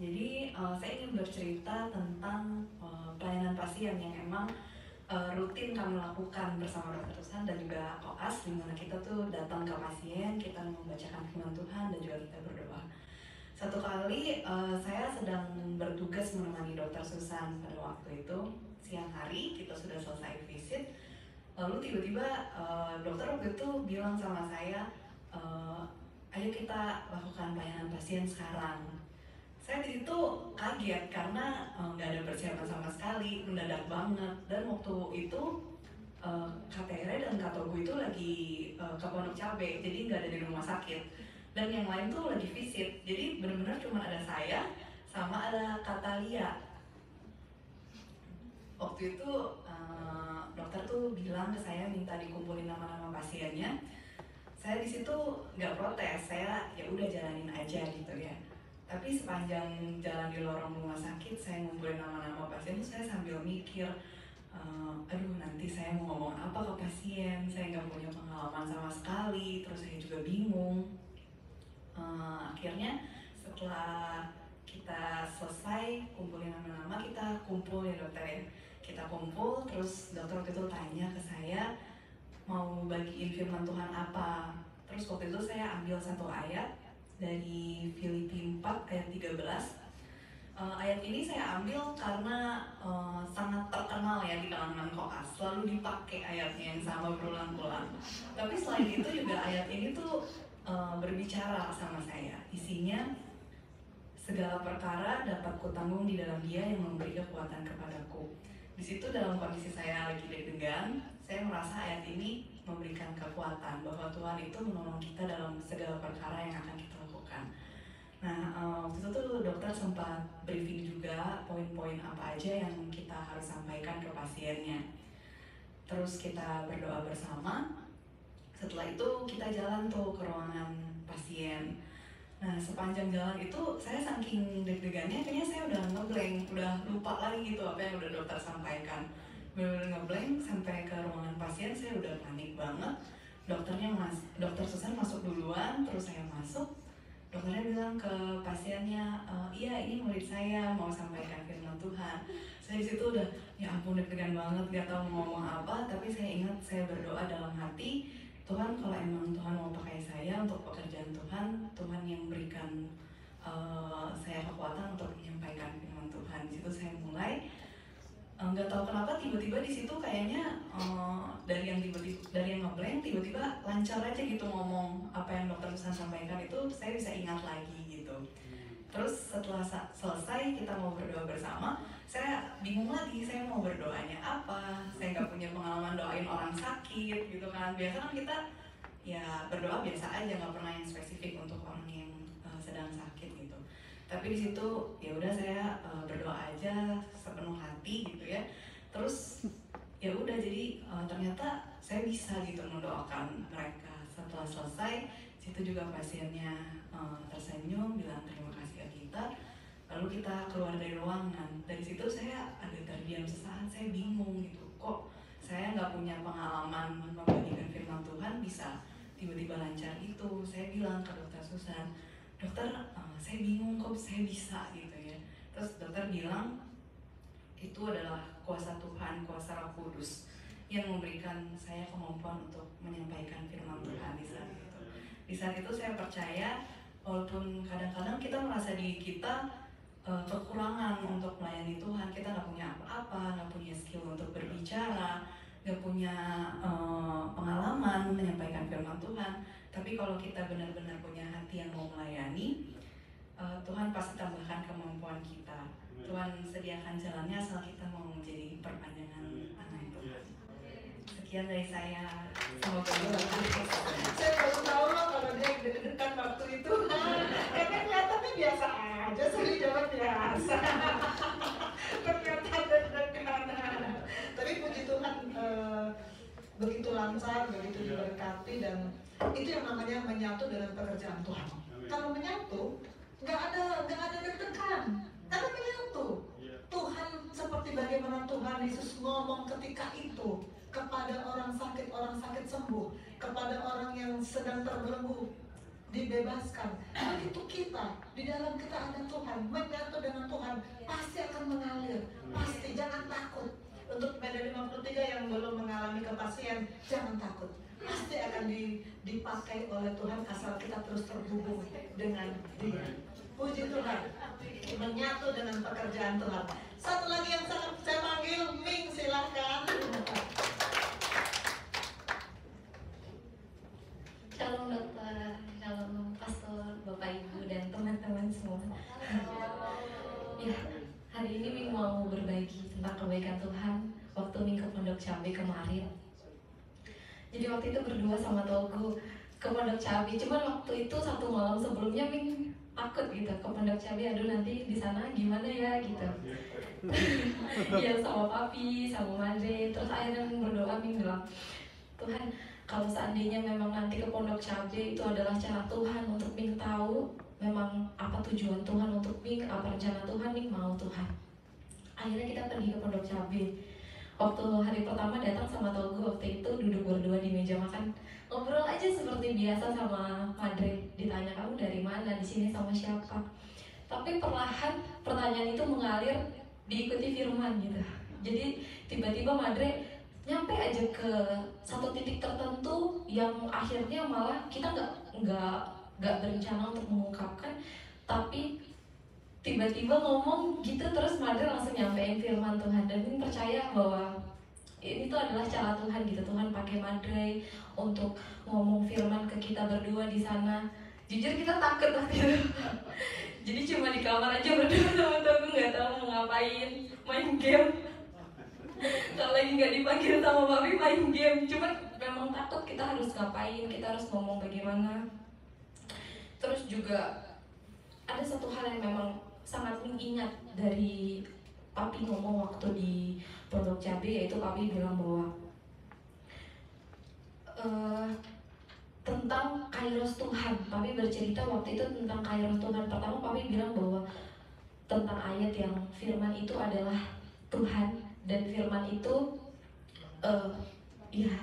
Jadi saya ingin bercerita tentang pelayanan pasien yang emang rutin kami lakukan bersama Dr. Susan dan juga koas, di mana kita tuh datang ke pasien, kita membacakan firman Tuhan dan juga kita berdoa. Satu kali saya sedang bertugas menemani Dr. Susan pada waktu itu, siang hari kita sudah selesai visit, lalu tiba-tiba dokter waktu itu bilang sama saya, ayo kita lakukan pelayanan pasien sekarang. Saya di situ kaget karena nggak ada persiapan sama sekali, mendadak banget. Dan waktu itu Kak Tere dan Kak Togu itu lagi ke Pondok Cabe, jadi nggak ada di rumah sakit. Dan yang lain tuh lagi visit, jadi benar-benar cuma ada saya sama ada Kak Talia. Waktu itu dokter tuh bilang ke saya minta dikumpulin nama-nama pasiennya. Saya di situ nggak protes, saya ya udah jalanin aja gitu ya. Tapi sepanjang jalan di lorong rumah sakit, saya ngumpulin nama-nama pasien itu saya sambil mikir, aduh nanti saya mau ngomong apa ke pasien, saya nggak punya pengalaman sama sekali, terus saya juga bingung. Akhirnya setelah kita selesai kumpulin nama-nama, kita kumpul ya dokter ya. Kita kumpul, terus dokter waktu itu tanya ke saya, mau bagiin firman Tuhan apa. Terus waktu itu saya ambil satu ayat dari Filipi 4 ayat 13. Ayat ini saya ambil karena sangat terkenal ya di kalangan koas, selalu dipakai ayatnya yang sama berulang-ulang. Tapi selain itu juga ayat ini tuh berbicara sama saya. Isinya, segala perkara dapat kutanggung di dalam Dia yang memberi kekuatan kepadaku. Di situ dalam kondisi saya lagi deg-degan, saya merasa ayat ini memberikan kekuatan bahwa Tuhan itu menolong kita dalam segala perkara yang akan kita lakukan. Nah, waktu itu tuh dokter sempat briefing juga poin-poin apa aja yang kita harus sampaikan ke pasiennya. Terus kita berdoa bersama. Setelah itu kita jalan tuh ke ruangan pasien. Nah, sepanjang jalan itu saya saking deg-degannya kayaknya saya udah ngeblank, udah lupa lagi gitu apa yang udah dokter sampaikan. Bener-bener ngeblank sampai ke ruangan pasien, saya udah panik banget. Dokter Susan masuk duluan, terus saya masuk. Dokternya bilang ke pasiennya, iya ini murid saya mau sampaikan firman Tuhan. Saya di situ udah, ya ampun deg-degan banget, gak tahu mau ngomong apa. Tapi saya ingat saya berdoa dalam hati, Tuhan kalau emang Tuhan mau pakai saya untuk pekerjaan Tuhan, Tuhan yang berikan saya kekuatan untuk menyampaikan firman Tuhan. Di situ saya mulai. Nggak tahu kenapa tiba-tiba di situ kayaknya dari yang ngeblank tiba-tiba lancar aja gitu ngomong apa yang dokter Susan sampaikan itu saya bisa ingat lagi gitu. Terus setelah selesai kita mau berdoa bersama, saya bingung lagi saya mau berdoanya apa. Saya nggak punya pengalaman doain orang sakit gitu kan. Biasa kan kita ya berdoa biasa aja, nggak pernah yang spesifik untuk orang yang sedang sakit gitu. Tapi di situ ya udah saya berdoa aja sepenuh hati gitu ya. Terus ya udah jadi ternyata saya bisa gitu mendoakan mereka. Setelah selesai, situ juga pasiennya tersenyum bilang terima kasih ke kita. Lalu kita keluar dari ruangan. Dari situ saya agak terdiam sesaat, saya bingung gitu. Kok saya nggak punya pengalaman membagikan firman Tuhan bisa tiba-tiba lancar itu. Saya bilang ke dokter Susan, dokter saya bingung kok saya bisa gitu ya. Terus dokter bilang itu adalah kuasa Tuhan, kuasa Roh Kudus yang memberikan saya kemampuan untuk menyampaikan firman Tuhan di saat itu. Di saat itu saya percaya, walaupun kadang-kadang kita merasa diri kita kekurangan untuk melayani Tuhan, kita nggak punya apa-apa, nggak punya skill untuk berbicara, nggak punya pengalaman menyampaikan firman Tuhan. Tapi kalau kita benar-benar punya hati yang mau melayani, Tuhan pasti tambahkan kemampuan kita. Tuhan sediakan jalannya asal kita mau menjadi perpanjangan tangan Tuhan. Sekian dari saya. Semoga berhasil. Saya baru tahu loh kalau dia deg-degan waktu itu. Karena kelihatannya biasa aja, saya jawab biasa. Ternyata deg-degan. Tapi puji Tuhan begitu lancar, begitu diberkati, dan itu yang namanya menyatu dengan pekerjaan Tuhan. Kalau menyatu, nggak ada deg-degan, karena menyatu. Tuhan seperti bagaimana Tuhan Yesus ngomong ketika itu kepada orang sakit sembuh, kepada orang yang sedang terbelenggu dibebaskan. Begitu kita, di dalam kita ada Tuhan, menyatu dengan Tuhan, pasti akan mengalir, pasti. Jangan takut. Untuk Medan 53 yang belum mengalami kepastian, jangan takut, pasti akan dipakai oleh Tuhan asal kita terus terhubung dengan Dia. Puji Tuhan, menyatu dengan pekerjaan Tuhan. Satu lagi yang saya panggil, Ming, silahkan. Shalom dokter, shalom pastor, bapak ibu dan teman-teman semua. Ya, hari ini Ming mau berbagi tentang kebaikan Tuhan waktu Ming ke Pondok Cabe kemarin. Jadi waktu itu berdua sama Togo ke Pondok Cabe. Cuman waktu itu satu malam sebelumnya Ming takut gitu ke Pondok Cabe. Aduh nanti di sana gimana ya gitu. Ya sama papi, sama Madre. Terus akhirnya Ming berdoa, Ming bilang, Tuhan, kalau seandainya memang nanti ke Pondok Cabe itu adalah cara Tuhan untuk Ming tahu memang apa tujuan Tuhan untuk Ming, apa rencana Tuhan, Ming mau Tuhan. Akhirnya kita pergi ke Pondok Cabe. Waktu hari pertama datang sama Togo, waktu itu duduk berdua di meja makan, ngobrol aja seperti biasa sama Madre. Ditanya, kamu dari mana, di sini sama siapa? Tapi perlahan pertanyaan itu mengalir diikuti firman gitu. Jadi tiba-tiba Madre nyampe aja ke satu titik tertentu yang akhirnya malah kita nggak berencana untuk mengungkapkan, tapi tiba-tiba ngomong gitu, terus Madre langsung nyampein firman Tuhan. Dan Ming percaya bahwa ini tuh adalah cara Tuhan gitu. Tuhan pakai Madre untuk ngomong firman ke kita berdua di sana. Jujur kita takut waktu itu. Jadi cuma di kamar aja berdua sama Togo, nggak tahu mau ngapain, main game. Kalau lagi nggak dipanggil sama papi, main game. Cuman memang takut, kita harus ngapain, kita harus ngomong bagaimana. Terus juga ada satu hal yang memang sangat Ming ingat dari papi ngomong waktu di Pondok Cabe, yaitu papi bilang bahwa tentang kairos Tuhan. Papi bercerita waktu itu tentang kairos Tuhan. Pertama papi bilang bahwa tentang ayat yang firman itu adalah Tuhan, dan firman itu ya.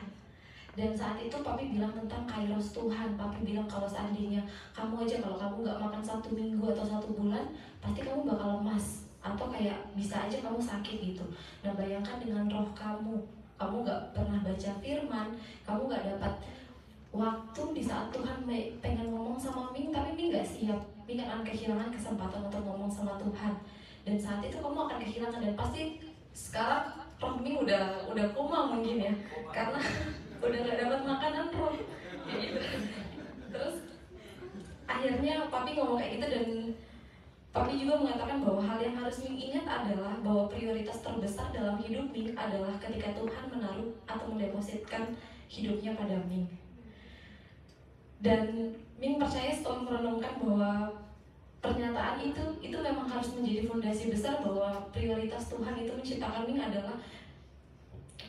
Dan saat itu papi bilang tentang kairos Tuhan. Papi bilang kalau seandainya kamu aja, kalau kamu nggak makan 1 minggu atau 1 bulan, pasti kamu bakal lemas, atau kayak bisa aja kamu sakit gitu. Nah bayangkan dengan roh kamu nggak pernah baca firman, kamu nggak dapat waktu di saat Tuhan pengen ngomong sama Ming, tapi Ming nggak siap. Ming akan kehilangan kesempatan untuk ngomong sama Tuhan. Dan saat itu kamu akan kehilangan, dan pasti sekarang roh Ming udah koma mungkin ya, karena udah gak dapat makanan roh gitu. Terus akhirnya papi ngomong kayak gitu, dan papi juga mengatakan bahwa hal yang harus Ming ingat adalah bahwa prioritas terbesar dalam hidup Ming adalah ketika Tuhan menaruh atau mendepositkan hidupnya pada Ming. Dan Ming percaya setelah merenungkan bahwa pernyataan itu memang harus menjadi fondasi besar, bahwa prioritas Tuhan itu menciptakan Ming adalah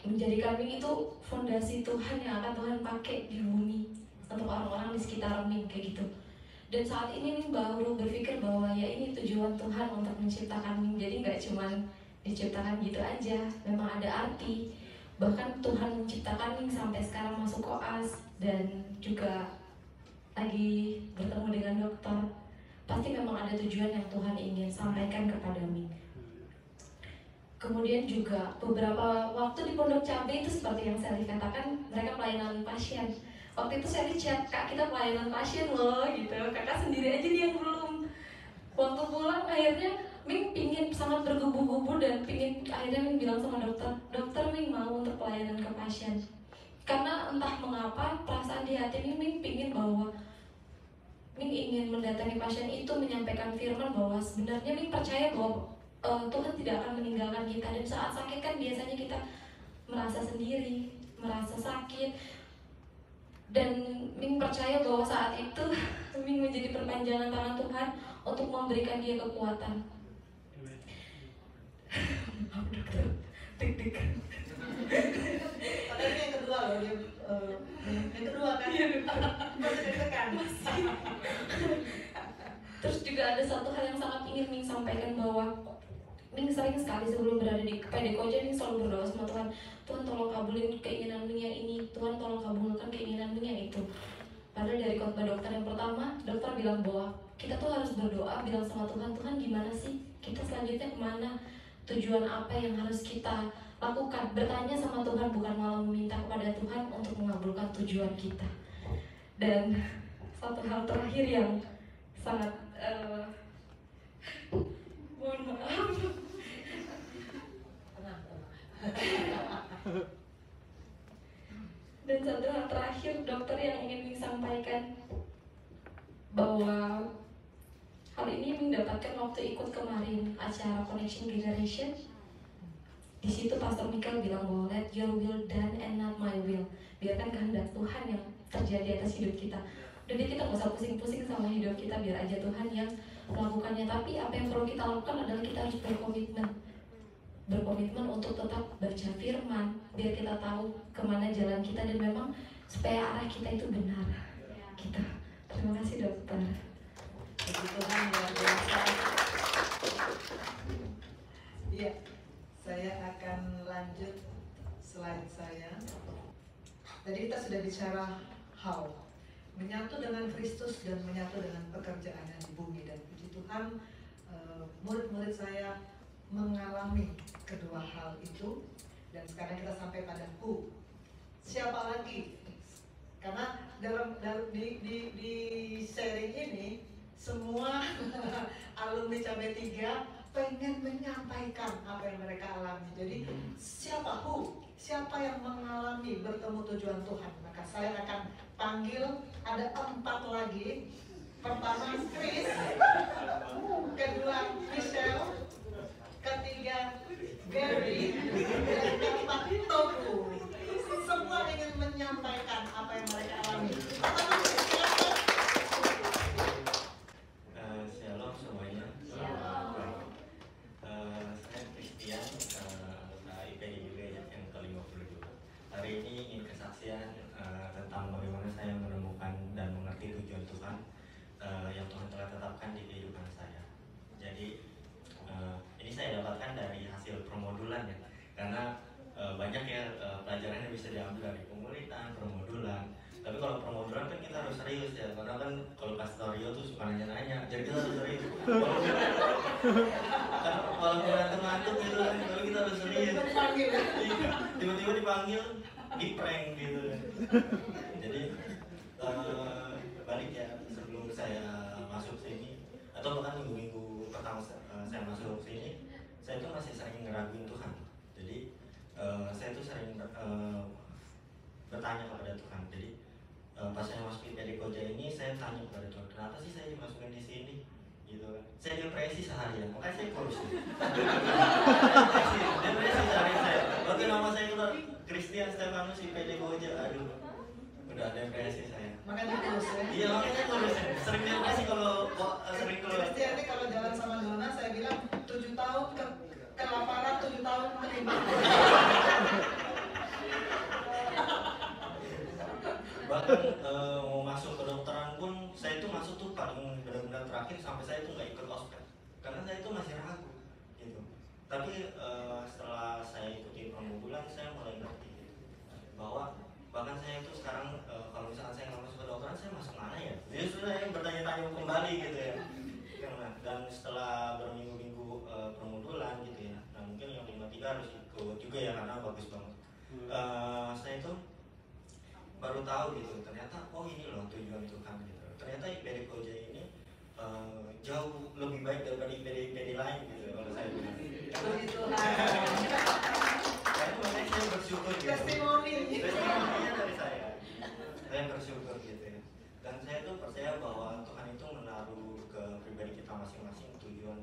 menjadikan Ming itu fondasi Tuhan yang akan Tuhan pakai di bumi untuk orang-orang di sekitar Ming kayak gitu. Dan saat ini Ming baru berpikir bahwa ya ini tujuan Tuhan untuk menciptakan Ming. Jadi nggak cuman diciptakan gitu aja, memang ada arti. Bahkan Tuhan menciptakan Ming sampai sekarang masuk koas, dan juga lagi bertemu dengan dokter. pasti memang ada tujuan yang Tuhan ingin sampaikan kepada Ming. Kemudian juga beberapa waktu di Pondok Cabai itu seperti yang saya katakan, mereka pelayanan pasien. Waktu itu saya di chat, Kak kita pelayanan pasien loh gitu, kakak sendiri aja nih yang belum. Waktu pulang akhirnya Ming pingin sangat bergubu-gubu dan pingin, akhirnya Ming bilang sama dokter, dokter Ming mau untuk pelayanan ke pasien. Karena entah mengapa perasaan di hati Ming pingin bahwa Ming ingin mendatangi pasien itu menyampaikan firman bahwa sebenarnya Ming percaya bahwa Tuhan tidak akan meninggalkan kita, dan saat sakit kan biasanya kita merasa sendiri, merasa sakit, dan Ming percaya bahwa saat itu Ming menjadi perpanjangan tangan Tuhan untuk memberikan dia kekuatan. Maaf dokter, deg-degan. Padahal ini yang kedua loh, yang kedua kan? Masih deg-degan. Terus juga ada satu hal yang sangat ingin Ming sampaikan bahwa Ming sering sekali sebelum berada di PD Koja, Ming selalu berdoa sama Tuhan, Tuhan tolong kabulin keinginan Ming yang ini, Tuhan tolong kabulkan keinginan Ming yang itu. Padahal dari khotbah dokter yang pertama, dokter bilang bahwa kita tuh harus berdoa, bilang sama Tuhan, Tuhan gimana sih? Kita selanjutnya kemana? Tujuan apa yang harus kita lakukan? Bertanya sama Tuhan, bukan malah meminta kepada Tuhan untuk mengabulkan tujuan kita. Dan satu hal terakhir yang sangat mohon maaf. Dan satu hal terakhir dokter yang ingin Ming sampaikan, bahwa hal ini mendapatkan waktu ikut kemarin acara Connection Generation. Di situ Pastor Michael bilang bahwa let your will done and not my will. Biarkan kehendak Tuhan yang terjadi atas hidup kita. Jadi kita nggak usah pusing-pusing sama hidup kita, biar aja Tuhan yang melakukannya. Tapi apa yang perlu kita lakukan adalah kita harus berkomitmen untuk tetap baca firman, biar kita tahu kemana jalan kita, dan memang supaya arah kita itu benar. Kita terima kasih dokter. Puji Tuhan luar biasa. Iya, saya akan lanjut slide saya. Tadi kita sudah bicara how, menyatu dengan Kristus dan menyatu dengan pekerjaannya di bumi, dan puji Tuhan murid-murid saya mengalami kedua hal itu, dan sekarang kita sampai pada who, siapa lagi? Karena di sharing ini semua alumni Cabai 3 pengen menyampaikan apa yang mereka alami. Jadi siapa who? Siapa yang mengalami bertemu tujuan Tuhan? Maka saya akan panggil, ada 4 lagi. Pertama Chris, kedua Michelle, ketiga Gary, dan keempat Toku. Semua ingin menyampaikan apa yang mereka alami. Shalom semuanya. Saya Christian, anggota IPI juga yang ke-52. Hari ini ingin kesaksian tentang bagaimana saya menemukan dan mengerti tujuan Tuhan yang Tuhan telah tetapkan di kehidupan saya. Jadi ini saya dapatkan dari hasil permodulan ya, karena banyak ya pelajaran yang bisa diambil dari pemulihan, permodulan. Tapi kalau permodulan kan kita harus serius ya, karena kan kalau pastorio tuh suka nanya-nanya, jadi kita harus serius. Kan walaupun ngantuk gitu kan, tapi kita harus serius. Tiba-tiba dipanggil, di-prank gitu kan. Jadi balik ya, sebelum saya masuk sini, atau bahkan minggu-minggu pertama saya masuk sini, saya tuh masih sering ngeraguin Tuhan. Jadi saya tuh sering bertanya kepada Tuhan. Jadi pas saya masuk IPD Koja ini, saya tanya kepada Tuhan, kenapa sih saya dimasukin di sini? Gitu kan. Saya depresi seharian, makanya saya kurus. Depresi seharian saya. Waktu nama saya keluar Christian Stefanus IPD Koja, aduh, udah depresi saya. Makanya kurus ya. Iya, makanya kurus ya. Sering depresi kalau sering keluar. Christian ini kalau jalan sama Dona, saya bilang 7 tahun kelaparan, 7 tahun menerima. Bahkan mau masuk ke dokteran pun, saya itu masuk tuh paling benar-benar terakhir, sampai saya itu nggak ikut ospek karena saya itu masih ragu gitu. Tapi setelah saya ikuti permodulan, saya mulai ngerti gitu, bahwa bahkan saya itu sekarang kalau misalkan saya nggak masuk ke dokteran, saya masuk mana ya? Jadi sudah yang bertanya-tanya kembali gitu ya. harus ikut juga ya karena bagus banget. Saya itu baru tahu gitu, ternyata oh ini loh tujuan Tuhan gitu. Ternyata IPD Koja ini jauh lebih baik daripada IPD lain gitu kalau saya bilang. Puji Tuhan. Makanya saya bersyukur gitu. Testimoninya dari saya bersyukur gitu ya. Dan saya tuh percaya bahwa Tuhan itu menaruh ke pribadi kita masing-masing tujuan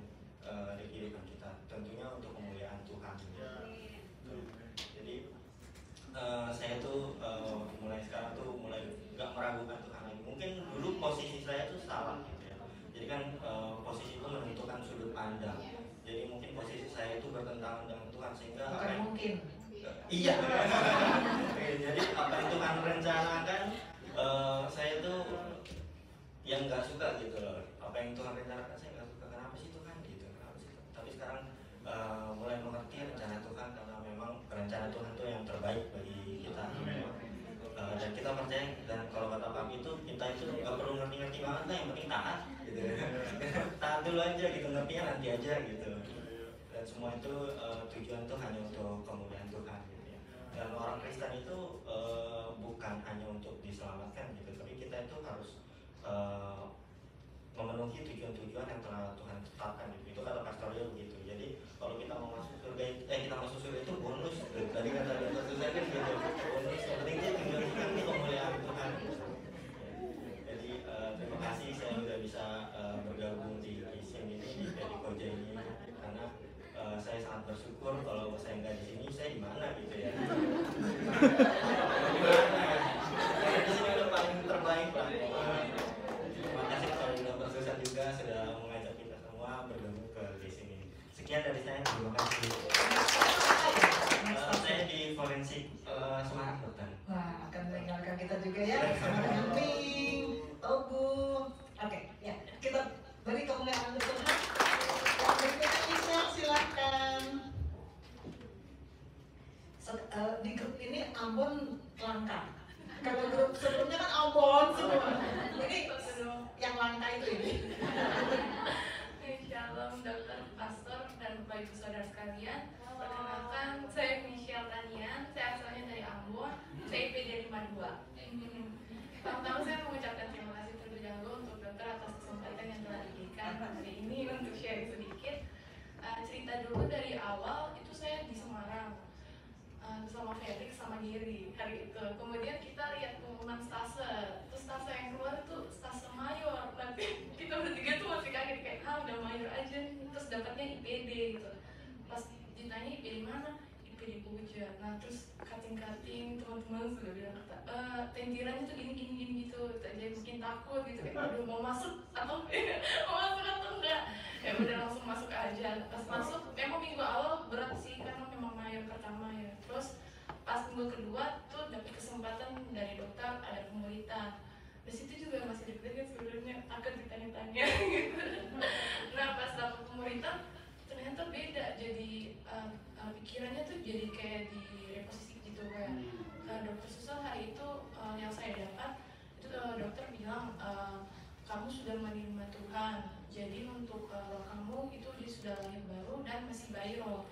di kehidupan kita, tentunya untuk kemuliaan Tuhan gitu. Jadi saya tuh mulai sekarang tuh mulai nggak meragukan Tuhan lagi. Mungkin dulu posisi saya tuh salah gitu ya. Jadi kan posisi itu menentukan sudut pandang. Jadi mungkin posisi saya itu bertentangan dengan Tuhan sehingga Bukan mungkin. iya. Jadi apa yang Tuhan rencanakan saya tuh yang nggak suka gitu loh. Apa yang Tuhan rencanakan saya nggak suka. Kenapa sih Tuhan gitu? Kenapa sih? Tapi sekarang mulai mengerti rencana Tuhan karena memang rencana Tuhan itu yang terbaik bagi kita. Dan kita percaya, dan kalau kata Pak itu kita itu nggak perlu ngerti-ngerti banget lah, yang penting taat gitu. Taat dulu aja gitu, ngertinya nanti aja gitu. Dan semua itu tujuan itu hanya untuk kemuliaan Tuhan gitu ya. Dan orang Kristen itu bukan hanya untuk diselamatkan gitu, tapi kita itu harus memenuhi tujuan-tujuan yang telah Tuhan tetapkan gitu. Itu kata pastoral begitu. Jadi kalau kita mau masuk surga, kita masuk surga itu bonus gitu. Tadi kata Dr. Susan kan gitu, bonus. Yang penting dia tujuan Tuhan itu kemuliaan Tuhan. Jadi terima kasih saya sudah bisa bergabung di sini di Koja ini karena saya sangat bersyukur. Kalau saya nggak di sini, saya di mana gitu ya. Saya di sini udah paling terbaik lah. Terima kasih kepada Dr. Susan juga sudah mengajak kita semua bergabung di sini. Sekian dari saya, terima kasih. Saya di forensik Semarang, Dokter. Wah, akan mendengarkan kita juga ya bersama dengan Ming, Togu. Oke, ya kita beri kemuliaan untuk Tuhan. Berikutnya Michelle, silakan. Di grup ini Ambon langka. Kalau grup sebelumnya kan Ambon semua. Ini yang langka itu ini. Shalom dokter, pastor, dan bapak ibu saudara sekalian. Perkenalkan, saya Michelle Tanian. Saya asalnya dari Ambon. Saya IPD 52. Pertama saya mengucapkan terima kasih terlebih dahulu untuk dokter atas kesempatan yang telah diberikan hari ini untuk sharing sedikit. Cerita dulu dari awal itu saya di Semarang bersama Felix sama Giri hari itu. Kemudian kita lihat pengumuman stase, terus stase yang keluar itu stase mayor. Nanti kita bertiga tuh masih kaget kayak, udah mayor aja nih. Terus dapatnya IPD gitu. Pas ditanya IPD mana? IPD Koja. Nah terus kating-kating teman-teman sudah bilang tendirannya tuh gini gitu. Jadi bikin takut gitu kayak, aduh mau masuk atau mau masuk atau enggak? Ya udah langsung masuk aja. Pas masuk memang minggu awal berat sih karena memang mayor pertama ya. Terus pas minggu kedua tuh dapat kesempatan dari dokter ada pemuritan. Di situ juga masih deg-degan sebenarnya, takut ditanya-tanya gitu. Nah pas dapat pemuritan ternyata beda, jadi pikirannya tuh jadi kayak di reposisi gitu kayak dokter Susah hari itu yang saya dapat itu dokter bilang kamu sudah menerima Tuhan, jadi untuk kamu itu dia sudah lahir baru dan masih bayi roh.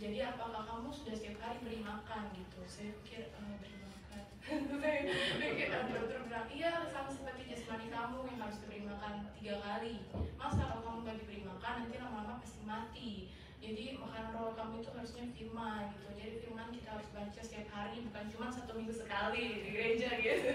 Jadi apakah kamu sudah setiap hari beri makan gitu? Saya pikir beri makan. Saya pikir dokter bilang iya sama seperti jasmani kamu yang harus diberi makan 3 kali. Mas kalau kamu nggak diberi makan nanti lama-lama pasti mati. Jadi makanan roh kamu itu harusnya firman gitu. Jadi firman kita harus baca setiap hari, bukan cuma 1 minggu sekali di gereja gitu.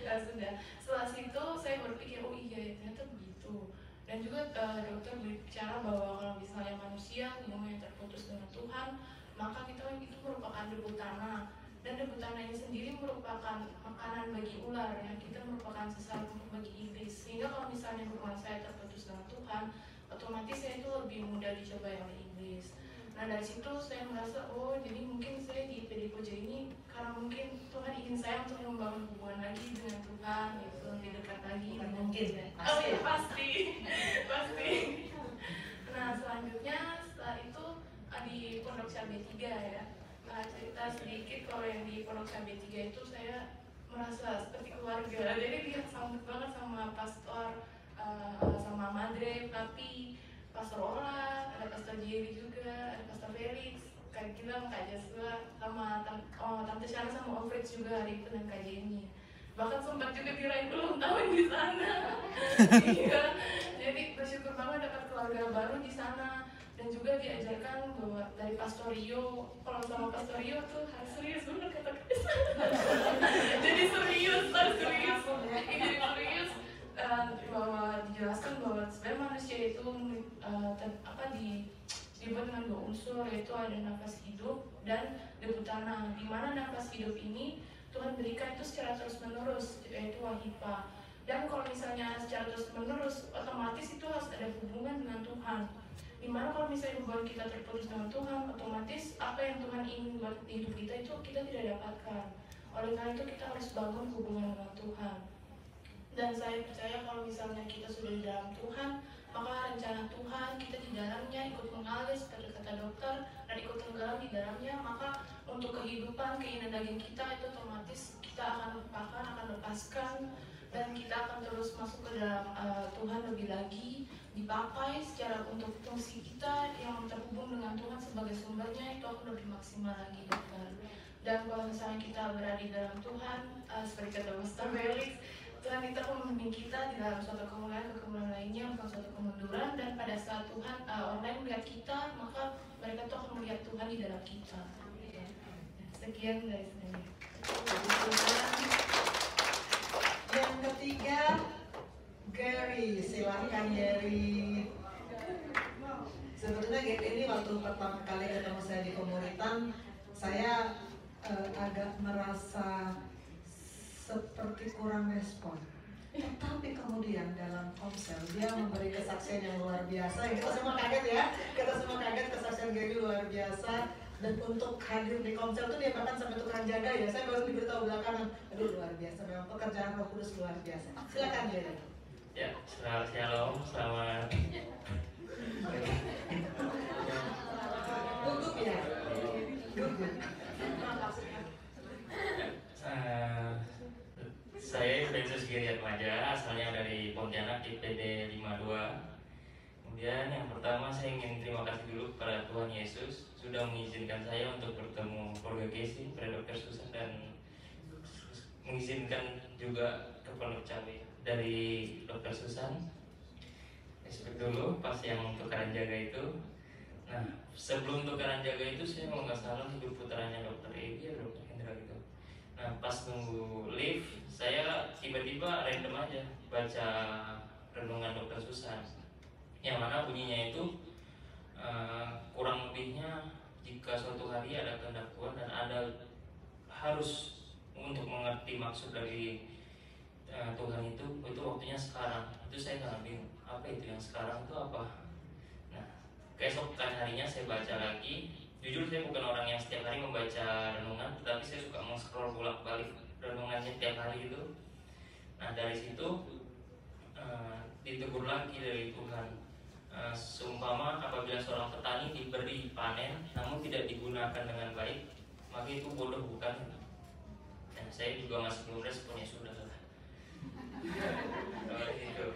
Ya sudah. Setelah situ saya berpikir oh iya ya ternyata begitu. Dan juga dokter berbicara bahwa kalau misalnya manusia hubungannya terputus dengan Tuhan, maka kita itu merupakan debu tanah. Dan debu tanah ini sendiri merupakan makanan bagi ular ya. Kita merupakan sasaran bagi iblis. Sehingga kalau misalnya hubungan saya terputus dengan Tuhan, otomatis saya itu lebih mudah dicobai oleh iblis. Nah dari situ saya merasa oh jadi mungkin saya di IPD Koja ini karena mungkin Tuhan ingin saya untuk membangun hubungan lagi dengan Tuhan gitu, lebih dekat lagi. Mungkin Oh ya pasti. Nah selanjutnya setelah itu di Pondok Cabe 3 ya. Nah cerita sedikit kalau yang di Pondok Cabe 3 itu saya merasa seperti keluarga. Jadi dia sambut banget sama pastor, sama Madre, Papi, Pastor Ola, ada Pastor Jerry juga, ada Pastor Felix. Kak Gilang, Kak Joshua, sama Tante Shana sama Om Fritz juga hari itu dan Kak Jenny. Bahkan sempat juga dirayain ulang tahun di sana. Iya, jadi bersyukur banget dapat keluarga baru di sana. Dan juga diajarkan bahwa dari Pastorio, kalau sama Pastorio tuh harus serius bener kata Chris. Jadi serius, harus serius. Jadi serius bahwa dijelaskan bahwa sebenarnya manusia itu dibuat dengan dua unsur, yaitu ada nafas hidup dan debu tanah. Di mana nafas hidup ini Tuhan berikan itu secara terus menerus, yaitu wahipa. Dan kalau misalnya secara terus menerus, otomatis itu harus ada hubungan dengan Tuhan. Dimana kalau misalnya hubungan kita terputus dengan Tuhan, otomatis apa yang Tuhan ingin buat di hidup kita itu kita tidak dapatkan. Oleh karena itu kita harus bangun hubungan dengan Tuhan. Dan saya percaya kalau misalnya kita sudah di dalam Tuhan, maka rencana Tuhan kita di dalamnya ikut mengalir seperti kata dokter dan ikut tenggelam di dalamnya, maka untuk kehidupan keinginan daging kita itu otomatis kita akan lupakan, akan lepaskan, dan kita akan terus masuk ke dalam Tuhan lebih lagi, dipakai secara untuk fungsi kita yang terhubung dengan Tuhan sebagai sumbernya itu akan lebih maksimal lagi, dokter. Dan kalau misalnya kita berada di dalam Tuhan, seperti kata Mr. Felix, Tuhan itu akan membimbing kita di dalam suatu kemuliaan ke kemuliaan lainnya, bukan suatu kemunduran. Dan pada saat Tuhan orang lain melihat kita, maka mereka tuh akan melihat Tuhan di dalam kita. Sekian dari saya. Yang ketiga, Gary, silakan Gary. Sebetulnya Gary ini waktu pertama kali ketemu saya di Komunitan, saya agak merasa seperti kurang respon. Tapi kemudian dalam komsel dia memberi kesaksian yang luar biasa. Kita semua kaget ya, kita semua kaget kesaksian Gary luar biasa. Dan untuk hadir di komsel itu dia bahkan sampai tukang jaga ya. Saya baru diberitahu belakangan, aduh luar biasa, memang pekerjaan Roh Kudus luar biasa. Silakan Gary. Ya, selamat shalom, selamat. Gugup ya, gugup. Saya Francis Giri Atmaja, asalnya dari Pontianak di PD 52. Kemudian yang pertama saya ingin terima kasih dulu kepada Tuhan Yesus sudah mengizinkan saya untuk bertemu keluarga Casey, kepada Dr. Susan, dan mengizinkan juga ke Pondok Cabai dari Dr. Susan. Respect dulu pas yang tukaran jaga itu. Nah, sebelum tukaran jaga itu saya mau nggak salah hidup putranya Dr. Edi atau Dr. Hendra gitu. Nah, pas nunggu lift, saya tiba-tiba random aja baca renungan Dr. Susan, yang mana bunyinya itu kurang lebihnya jika suatu hari ada kehendak Tuhan dan ada harus untuk mengerti maksud dari Tuhan itu waktunya sekarang. Itu saya nggak bingung apa itu yang sekarang itu apa. Nah, keesokan harinya saya baca lagi. Jujur saya bukan orang yang setiap hari membaca renungan, tetapi saya suka scroll bolak-balik renungannya tiap hari itu. Nah, dari situ ditegur lagi dari Tuhan. Seumpama apabila seorang petani diberi panen namun tidak digunakan dengan baik, maka itu bodoh bukan? Nah, saya juga masih belum respon, ya sudah lah. Gitu.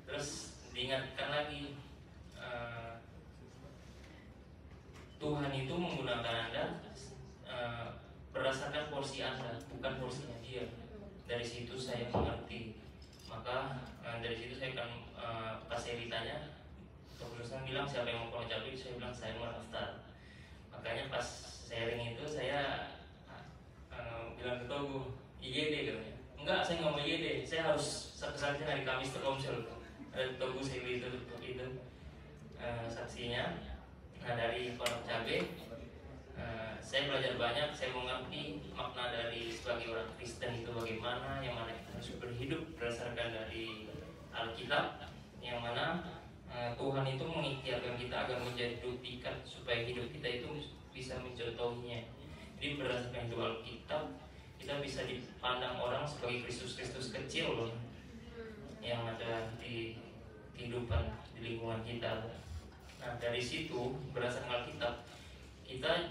Terus diingatkan lagi, Tuhan itu menggunakan Anda berdasarkan porsi Anda, bukan porsinya Dia. Dari situ saya mengerti. Maka dari situ saya akan pas saya ditanya, Tuhan bilang siapa yang mau cabai, saya bilang saya mau daftar. Makanya pas sharing itu saya bilang ke Togu, IGD katanya. Enggak, saya nggak mau IGD, saya harus saksinya hari Kamis terkomsel. Ada Togu saya itu saksinya. Nah, dari Pondok Cabai saya belajar banyak, saya mengerti makna dari sebagai orang Kristen itu bagaimana, yang mana kita harus berhidup berdasarkan dari Alkitab, yang mana Tuhan itu mengikhtiarkan kita agar menjadi duplikat supaya hidup kita itu bisa mencontohinya. Jadi berdasarkan hidup Alkitab kita bisa dipandang orang sebagai Kristus kecil loh, yang ada di kehidupan di lingkungan kita. Nah, dari situ berdasarkan Alkitab kita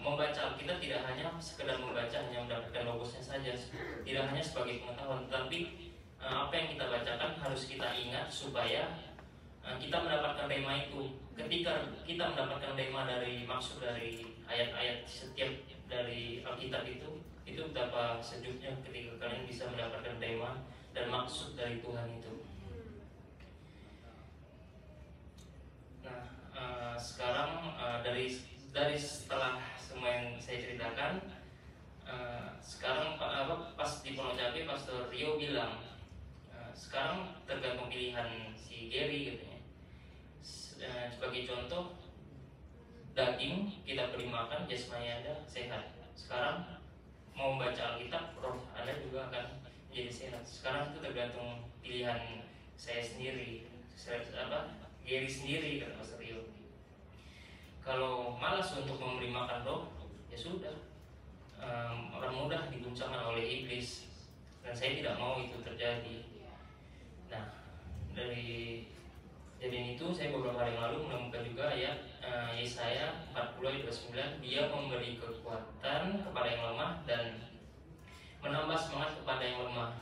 membaca Alkitab tidak hanya sekedar membaca, hanya mendapatkan logosnya saja, tidak hanya sebagai pengetahuan, tapi apa yang kita bacakan harus kita ingat supaya kita mendapatkan tema itu. ketika kita mendapatkan tema dari maksud dari ayat-ayat setiap dari Alkitab itu betapa sejuknya ketika kalian bisa mendapatkan tema dan maksud dari Tuhan itu. Nah, sekarang dari setelah semua yang saya ceritakan, sekarang pas di Pondok Cabe Pastor Rio bilang, sekarang tergantung pilihan si Gary katanya. Sebagai contoh, daging kita beri makan, jasmani Anda sehat. Sekarang mau membaca Alkitab, roh Anda juga akan menjadi sehat. Sekarang itu tergantung pilihan saya sendiri, Gary sendiri, kata Pastor Rio. Kalau malas untuk memberi makan roh, ya sudah, akan mudah diguncangkan oleh iblis, dan saya tidak mau itu terjadi. Nah, dari kejadian itu saya beberapa hari yang lalu menemukan juga ayat Yesaya 40 ayat 29, dia memberi kekuatan kepada yang lemah dan menambah semangat kepada yang lemah.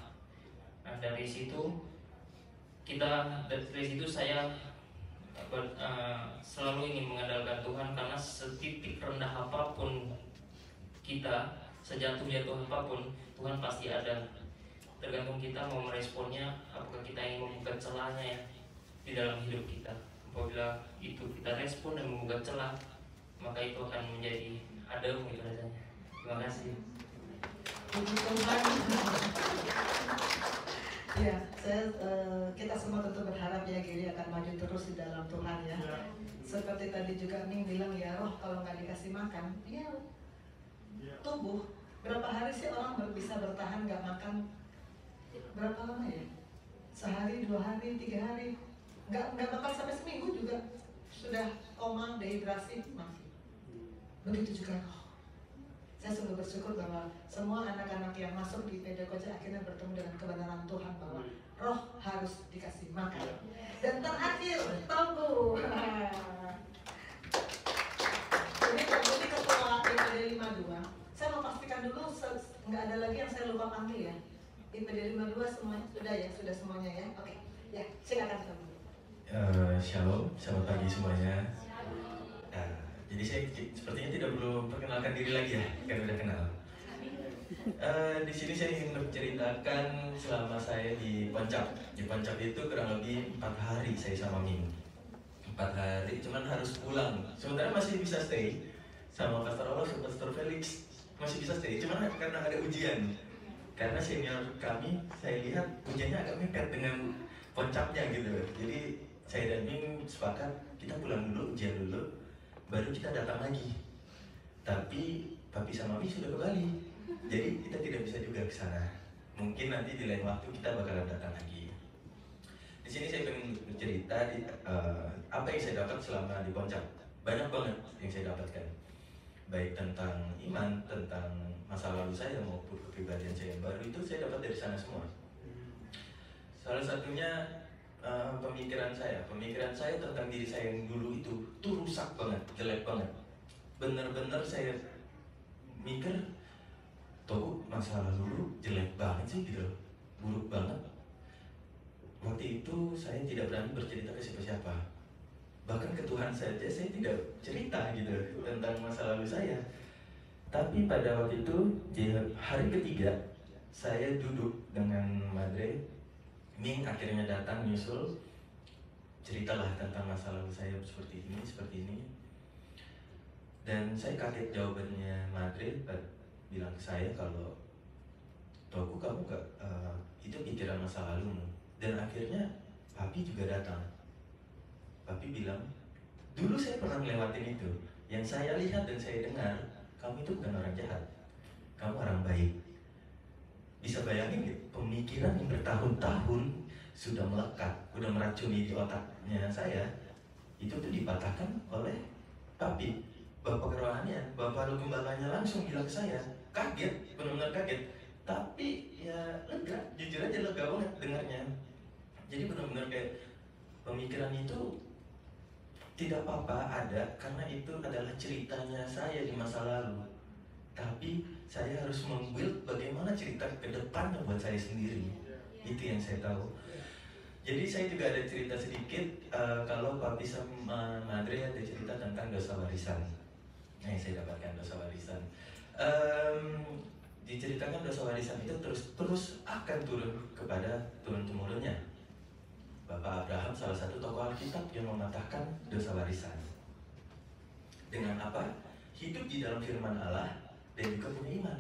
Nah, dari situ saya selalu ingin mengandalkan Tuhan, karena setitik rendah apapun kita, sejatuh-jatuh apapun, Tuhan pasti ada. Tergantung kita mau meresponnya, apakah kita ingin membuka celahnya ya di dalam hidup kita. Apabila itu kita respon dan membuka celah, maka itu akan menjadi adem gitu rasanya. Terima kasih. Puji Tuhan. Ya, kita semua tentu berharap ya Giri akan maju terus di dalam Tuhan ya. Seperti tadi juga Ning bilang ya, roh kalau nggak dikasih makan, dia tumbuh. Berapa hari sih orang bisa bertahan nggak makan? Berapa lama ya? Sehari, 2 hari, 3 hari. Nggak makan sampai seminggu juga sudah koma, dehidrasi, mati. Begitu juga roh. Saya sungguh bersyukur bahwa semua anak-anak yang masuk di PD Koja akhirnya bertemu dengan kebenaran Tuhan bahwa roh harus dikasih makan. Dan terakhir, tunggu. Jadi ketua IPD 52, saya mau pastikan dulu nggak ada lagi yang saya lupa panggil ya. IPD 52 semuanya sudah ya, sudah semuanya ya. Oke, ya silakan teman. Shalom, selamat pagi semuanya. Jadi saya sepertinya tidak perlu perkenalkan diri lagi ya, kan udah kenal. Di sini saya ingin menceritakan selama saya di Poncap. Di Poncap itu kurang lebih 4 hari saya sama Ming. 4 hari, cuman harus pulang. Sementara masih bisa stay sama Pastor Olos, Pastor Felix masih bisa stay. Cuman karena ada ujian. Karena senior kami, saya lihat ujiannya agak mepet dengan Poncapnya gitu. Jadi saya dan Ming sepakat kita pulang dulu, ujian dulu, baru kita datang lagi. Tapi Papi sama Mami sudah ke Bali, jadi kita tidak bisa juga ke sana. Mungkin nanti di lain waktu kita bakalan datang lagi. Di sini saya ingin bercerita apa yang saya dapat selama di Poncap. Banyak banget yang saya dapatkan, baik tentang iman, tentang masa lalu saya maupun kepribadian saya yang baru, itu saya dapat dari sana semua. Salah satunya pemikiran saya tentang diri saya yang dulu itu tuh rusak banget, jelek banget. Bener-bener saya mikir, tuh masa lalu jelek banget sih gitu, buruk banget. Waktu itu saya tidak berani bercerita ke siapa-siapa, bahkan ke Tuhan saja saya tidak cerita gitu tentang masa lalu saya. Tapi pada waktu itu di hari ketiga saya duduk dengan Madre, Ming akhirnya datang nyusul, ceritalah tentang masa lalu saya seperti ini. Dan saya kaget jawabannya Madre bilang ke saya kalau Toku kamu gak, itu pikiran masa lalumu. Dan akhirnya Papi juga datang. Papi bilang, dulu saya pernah melewatin itu. Yang saya lihat dan saya dengar, kamu itu bukan orang jahat, kamu orang baik. Bisa bayangin gak? Pemikiran yang bertahun-tahun sudah melekat, sudah meracuni di otaknya saya, itu tuh dipatahkan oleh Papi. Bapak kerohanian, Bapak Lu Gembalanya langsung bilang ke saya. Kaget, benar-benar kaget. Tapi ya lega, jujur aja lega banget dengarnya. Jadi benar-benar kayak pemikiran itu tidak apa-apa ada, karena itu adalah ceritanya saya di masa lalu. Tapi saya harus membuild bagaimana cerita ke depannya buat saya sendiri. Itu yang saya tahu. Jadi saya juga ada cerita sedikit kalau papi sama Madre ada cerita tentang dosa warisan. Nah, yang saya dapatkan dosa warisan. Diceritakan dosa warisan itu terus akan turun kepada turun-temurunnya. Bapak Abraham salah satu tokoh Alkitab yang mematahkan dosa warisan. Dengan apa? Hidup di dalam firman Allah dan juga punya iman.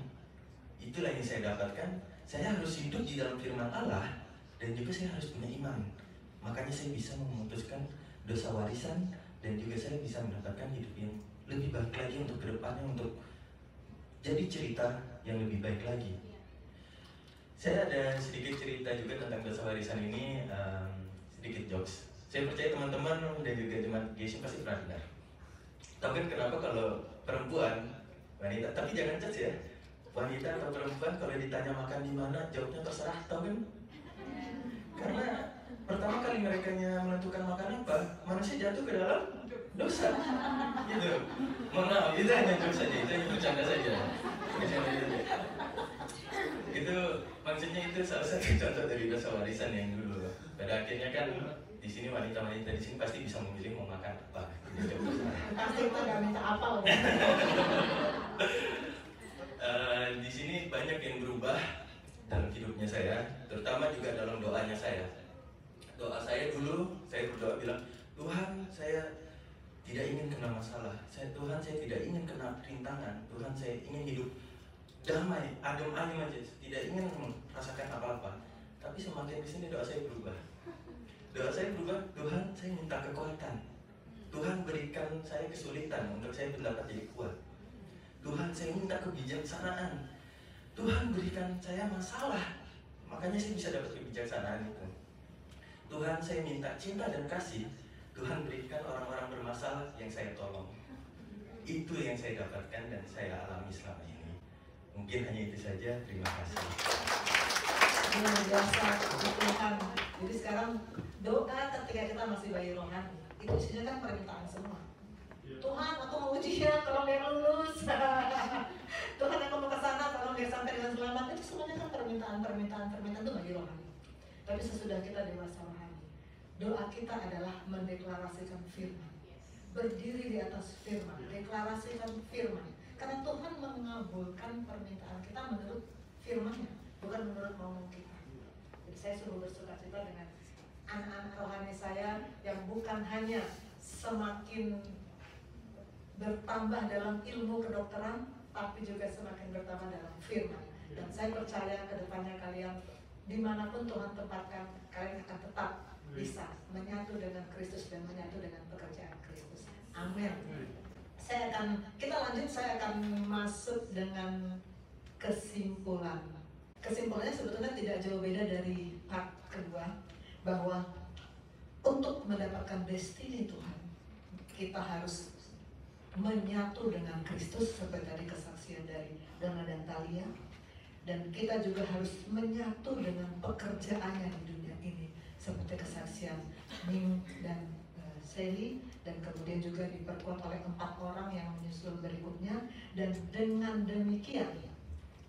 Itulah yang saya dapatkan. Saya harus hidup di dalam firman Allah dan juga saya harus punya iman. Makanya saya bisa memutuskan dosa warisan dan juga saya bisa mendapatkan hidup yang lebih baik lagi untuk kedepannya, untuk jadi cerita yang lebih baik lagi. Saya ada sedikit cerita juga tentang dosa warisan ini, sedikit jokes. Saya percaya teman-teman dan juga jemaat GSIM pasti pernah dengar. Tahu kan kenapa kalau perempuan, wanita, tapi jangan judge ya, wanita atau perempuan kalau ditanya makan di mana, jawabnya terserah, tahu kan? Karena pertama kali mereka menentukan makan apa, manusia jatuh ke dalam dosa, gitu. Mohon maaf, itu hanya jokes saja, itu hanya bercanda saja. Itu maksudnya itu salah satu contoh dari dosa warisan yang dulu. Pada akhirnya kan di sini wanita-wanita di sini pasti bisa memilih mau makan apa. Pasti kita nggak minta apa loh. Di sini banyak yang berubah dalam hidupnya saya, terutama juga dalam doanya saya. Doa saya dulu, saya berdoa bilang, Tuhan, saya tidak ingin kena masalah. Tuhan, saya tidak ingin kena rintangan. Tuhan, saya ingin hidup damai, adem ayem aja, tidak ingin merasakan apa-apa. Tapi semakin di sini doa saya berubah. Doa saya berubah, Tuhan, saya minta kekuatan. Tuhan, berikan saya kesulitan untuk saya mendapat jadi kuat. Tuhan, saya minta kebijaksanaan. Tuhan, berikan saya masalah, makanya saya bisa dapat kebijaksanaan itu. Tuhan, saya minta cinta dan kasih. Tuhan, berikan orang-orang bermasalah yang saya tolong. Itu yang saya dapatkan dan saya alami selama ini. Mungkin hanya itu saja. Terima kasih. Luar biasa Tuhan. Jadi sekarang doa ketika kita masih bayi rohani, itu isinya kan permintaan semua. Tuhan, aku mau ujian, tolong dia lulus. Tuhan, aku mau ke sana, tolong dia sampai dengan selamat. Itu semuanya kan permintaan itu bagi rohani. Tapi sesudah kita dewasa rohani, doa kita adalah mendeklarasikan firman. Berdiri di atas firman, deklarasikan firman. Karena Tuhan mengabulkan permintaan kita menurut firman-Nya, bukan menurut mau kita. Jadi saya suruh bersukacita dengan anak-anak rohani saya yang bukan hanya semakin bertambah dalam ilmu kedokteran, tapi juga semakin bertambah dalam firman. Dan saya percaya ke depannya kalian, dimanapun Tuhan tempatkan, kalian akan tetap bisa menyatu dengan Kristus dan menyatu dengan pekerjaan Kristus. Amin. Saya akan masuk dengan kesimpulan. Kesimpulannya sebetulnya tidak jauh beda dari part kedua, bahwa untuk mendapatkan destiny Tuhan, kita harus menyatu dengan Kristus seperti tadi kesaksian dari Donna dan Talia, dan kita juga harus menyatu dengan pekerjaannya di dunia ini seperti kesaksian Ming dan Sally, dan kemudian juga diperkuat oleh 4 orang yang menyusul berikutnya. Dan dengan demikian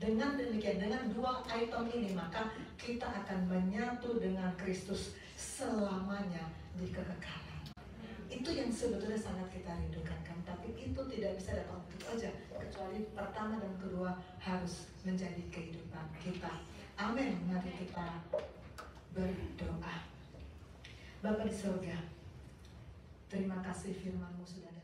dengan 2 item ini, maka kita akan menyatu dengan Kristus selamanya di kekekalan. Itu yang sebetulnya sangat kita rindukan kan, tapi itu tidak bisa datang begitu aja, kecuali pertama dan kedua harus menjadi kehidupan kita. Amin. Mari kita berdoa. Bapa di surga, terima kasih firman-Mu sudah datang.